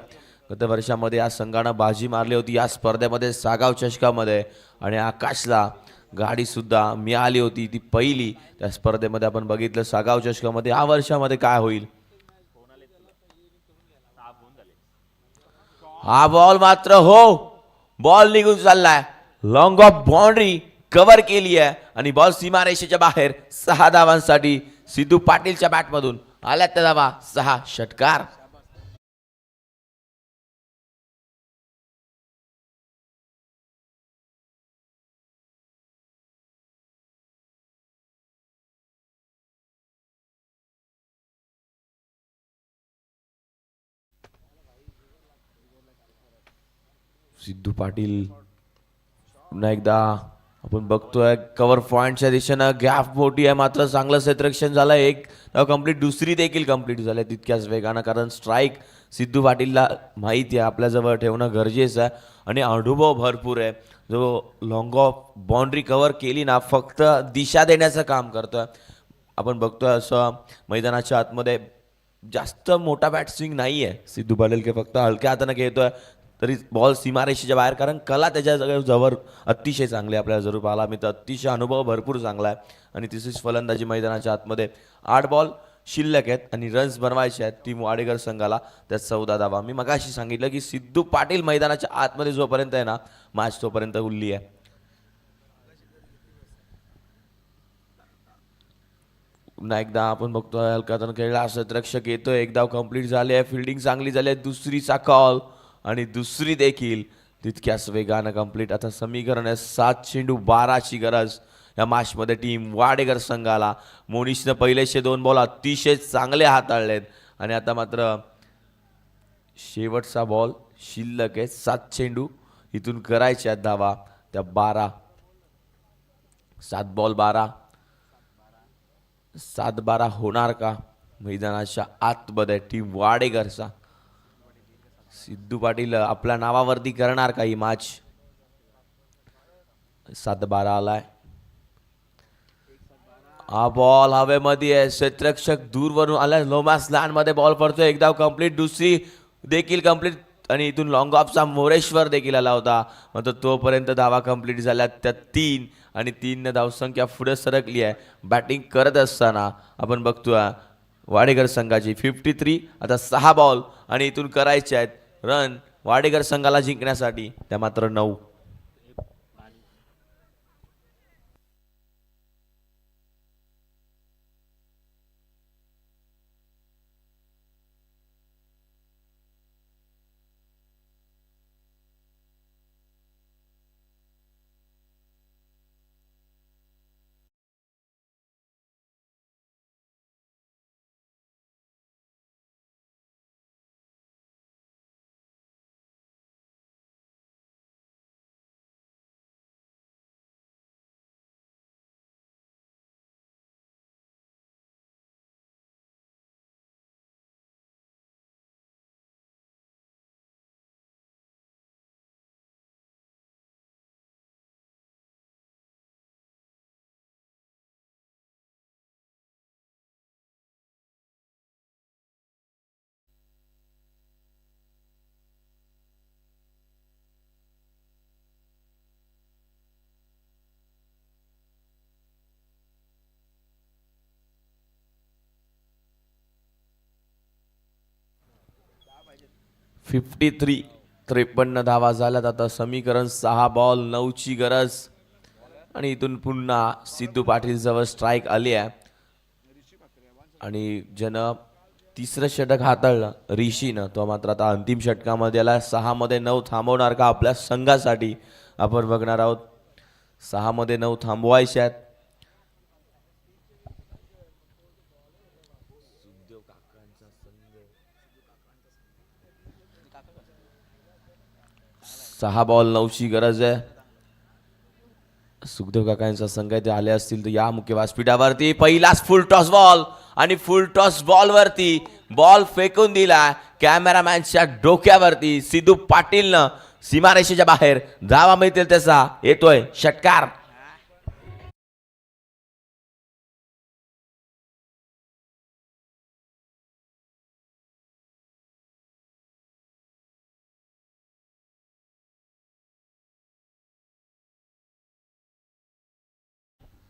गत वर्षामध्ये या संघानं बाजी मारली होती या स्पर्धेमध्ये सागाव चषकामध्ये, आणि आकाशला गाडी सुद्धा मिळाली होती, ती पहिली त्या स्पर्धेमध्ये आपण बघितलं सागाव चषकामध्ये. या वर्षामध्ये काय होईल? हा बॉल मात्र हो, बॉल निघून चाललाय. लॉंग ऑफ बाउंड्री कव्हर केली आहे आणि बॉल सीमारेषेच्या बाहेर. 6 धावांसाठी सिद्धू पाटीलच्या बॅटमधून आल्यात त्या धावा. 6 षटकार. सिद्धू पाटील पुन्हा एकदा आपण बघतोय कव्हर पॉइंटच्या दिशेनं गॅप मोठी आहे, मात्र चांगलं क्षेत्ररक्षण झालं. एक धाव कंप्लीट, दुसरी देखील कंप्लीट झाली तितक्याच वेगानं, कारण स्ट्राईक सिद्धू पाटीलला माहिती आहे आपल्याजवळ ठेवणं गरजेचं आहे आणि अनुभव भरपूर आहे. जो लॉंग ऑफ बाउंड्री कव्हर केली ना, फक्त दिशा देण्याचं काम करतोय. आपण बघतोय असं मैदानाच्या आतमध्ये जास्त मोठा बॅट स्विंग नाही आहे सिद्धू पाटील, के फक्त हलक्या हातानं खेळतोय तरी बॉल सीमारेषेच्या बाहेर, कारण कला त्याच्या जवळ अतिशय चांगली आपल्याला जरूर पाहायला मिळतं. अतिशय अनुभव भरपूर चांगला आहे आणि तिसरीच फलंदाजी मैदानाच्या आतमध्ये. 8 बॉल शिल्लक आहेत आणि रन्स बनवायचे आहेत टीम वाडेकर संघाला, त्यात 14 धावा. मी मगाशी सांगितलं की सिद्धू पाटील मैदानाच्या आतमध्ये जोपर्यंत आहे ना मॅच तोपर्यंत उरली आहे. पुन्हा एकदा आपण बघतोय हलका हातानं खेळला क्षेत्ररक्षक येतोय. एक धाव कंप्लीट झाली आहे, फिल्डिंग चांगली झाली आहे. दुसरीचा कॉल आणि दुसरी देखील तितक्याच वेगानं कंप्लीट. आता समीकरण आहे 7 चेंडू 12ची गरज या मॅचमध्ये टीम वाडेकर संघाला. मोनिशनं पहिलेचे 2 बॉल अतिशय चांगले हाताळलेत आणि आता मात्र शेवटचा बॉल शिल्लक आहे. 7 चेंडू इथून करायचे आहेत धावा त्या 12. 7 बॉल 12. 7-12 होणार का मैदानाच्या आतमध्ये टीम वाडेकरचा? सिद्धू पाटील आपल्या नावावरती करणार का ही मॅच? 7-12 आलाय. हा बॉल हवेमध्ये आहे, क्षेत्ररक्षक दूरवरून आलाय. लोमास लँड मध्ये बॉल पडतोय. एक धाव कंप्लीट, दुसरी देखील कंप्लीट आणि इथून लॉंग ऑफचा मोरेश्वर देखील आला होता, मात्र तोपर्यंत धावा कंप्लीट झाल्या त्या 3 आणि 3 धावसंख्या पुढे सरकली आहे. बॅटिंग करत असताना आपण बघतोय वाडेकर संघाची 53. आता 6 बॉल आणि इथून करायचे आहेत रन वाडेकर संघाला जिंकण्यासाठी, त्या मात्र 9. फिफ्टी 53 धावा झाल्यात. आता समीकरण 6 बॉल 9ची गरज आणि इथून पुन्हा सिद्धू पाटील जवळ स्ट्राईक आली आहे आणि ज्यानं तिसरं षटक हाताळलं ऋषीनं, तो मात्र आता अंतिम षटकामध्ये आला. 6 मध्ये 9 थांबवणार का आपल्या संघासाठी आपण बघणार आहोत. 6 मध्ये 9 थांबवायचे आहेत. सहा बॉल 9ची गरज आहे. सुखदेव काकांचा संघ ते आले असतील तर या मुख्य व्यासपीठावरती पहिलाच फुल टॉस बॉल आणि फुल टॉस बॉल वरती बॉल फेकून दिला कॅमेरामॅनच्या डोक्यावरती. सिद्धू पाटीलनं सीमारेषेच्या बाहेर धावा मिळतील तसा येतोय षटकार.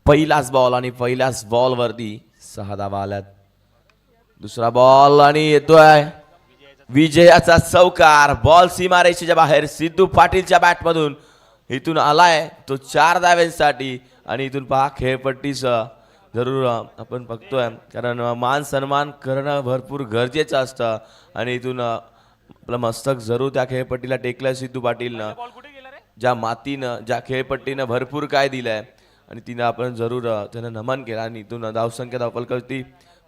पहिलाच बॉल आणि पहिल्याच बॉलवरती 6 धावा आल्यात. दुसरा बॉल आणि येतोय विजयाचा चौकार. बॉल सीमारेषेच्या बाहेर सिद्धू पाटीलच्या बॅटमधून इथून आलाय तो 4 धाव्यांसाठी. आणि इथून पहा खेळपट्टीसह जरूर आपण बघतोय, कारण मान सन्मान करणं भरपूर गरजेचं असतं. आणि इथून आपलं मस्तक जरूर त्या खेळपट्टीला टेकलंय सिद्धू पाटीलनं. ज्या मातीनं ज्या खेळपट्टीनं भरपूर काय दिलंय आणि तिनं आपण जरूर त्यानं नमन केलं. आणि इथून धावसंख्या धावफलकावरती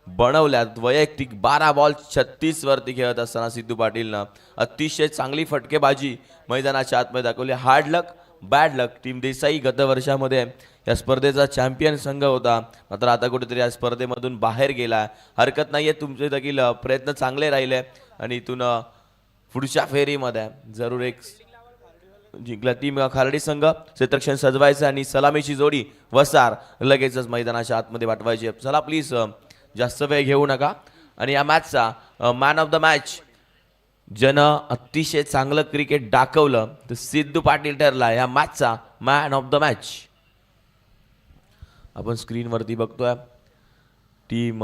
बनवल्यात. वैयक्तिक 12 बॉल 36 वरती खेळत असताना सिद्धू पाटीलनं अतिशय चांगली फटकेबाजी मैदानाच्या आतमध्ये दाखवली. हार्ड लक बॅड लक. टीम देसाई गत वर्षामध्ये या स्पर्धेचा चॅम्पियन संघ होता, मात्र आता कुठेतरी या स्पर्धेमधून बाहेर गेला. हरकत नाहीये, तुमचे देखील प्रयत्न चांगले राहिले आणि इथून पुढच्या फेरीमध्ये जरूर एक जिंकला. टीम खारडी संघ क्षेत्ररक्षण सजवायचं आणि सलामीची जोडी वसार लगेचच मैदानाच्या आतमध्ये पाठवायची. चला प्लीज जास्त वेळ घेऊ नका. आणि या मॅचचा मॅन ऑफ द मॅच ज्यानं अतिशय चांगलं क्रिकेट दाखवलं तर सिद्धू पाटील ठरला या मॅचचा मॅन ऑफ द मॅच. आपण स्क्रीनवरती बघतोय टीम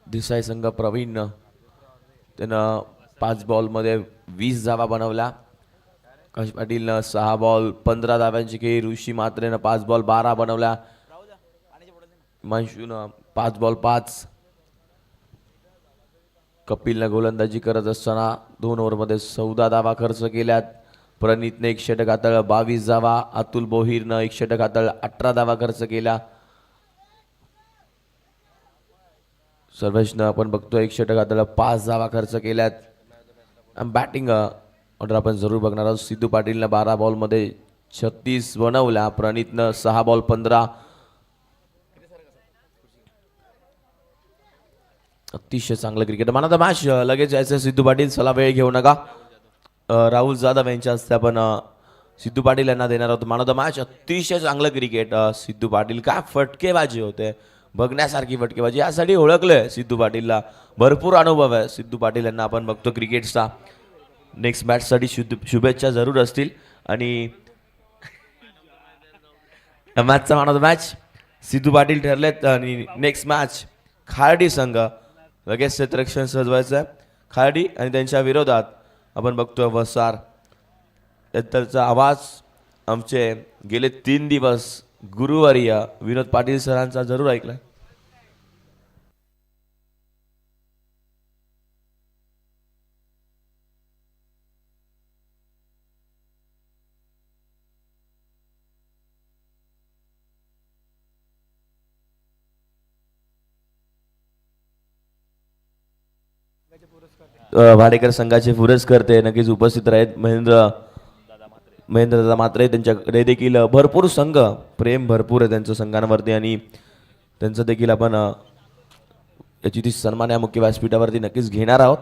देसाई संघ प्रवीण त्यानं 5 बॉलमध्ये 20 धावा बनवल्या. आकाश पाटीलनं 6 बॉल 15 धाव्यांची खेळी. ऋषी मात्रेनं 5 बॉल 12 बनवल्या. हिमांशूनं 5 बॉल 5. कपिलनं गोलंदाजी करत असताना 2 ओव्हरमध्ये 14 धावा खर्च केल्यात. प्रणितने 1 षटक हाताळलं 22 धावा. अतुल बोहीरनं 1 षटक हाताळलं 18 धावा खर्च केल्या. सर्वेशनं आपण बघतोय 1 षटक हाताळलं 5 धावा खर्च केल्यात. बॅटिंग ऑर्डर आपण जरूर बघणार आहोत. सिद्धू पाटीलनं 12 बॉलमध्ये 36 बनवल्या. प्रणितनं 6 बॉल 15. अतिशय चांगलं क्रिकेट. मला तर मॅच लगेच यायचं सिद्धू पाटील. चला वेळ घेऊ नका. राहुल जाधव यांच्या हस्ते आपण सिद्धू पाटील यांना देणार आहोत मॅन ऑफ द मॅच. अतिशय चांगलं क्रिकेट सिद्धू पाटील. काय फटकेबाजी होते, बघण्यासारखी फटकेबाजी. यासाठी ओळखलंय सिद्धू पाटीलला. भरपूर अनुभव आहे सिद्धू पाटील यांना. आपण बघतो क्रिकेटचा. नेक्स्ट मॅचसाठी शुभेच्छा जरूर असतील. आणि मॅचचा man of the match Siddhu Patil ठरलेत. आणि नेक्स्ट मॅच खारडी संघ लगेच क्षेत्ररक्षण सजवायचं आहे. खारडी आणि त्यांच्या विरोधात आपण बघतोय वसार. त्याचा आवाज आमचे गेले 3 दिवस गुरुवर्य विनोद पाटील सरांचा जरूर ऐकलाय. भाडेकर संघाचे पुरस्कर्ते नक्कीच उपस्थित आहेत. महेंद्र दादा मात्रे त्यांच्याकडे देखील भरपूर संघ प्रेम भरपूर आहे त्यांच्या संघांवरती. आणि त्यांचं देखील आपण याची ती सन्मान या मुख्य व्यासपीठावरती नक्कीच घेणार आहोत.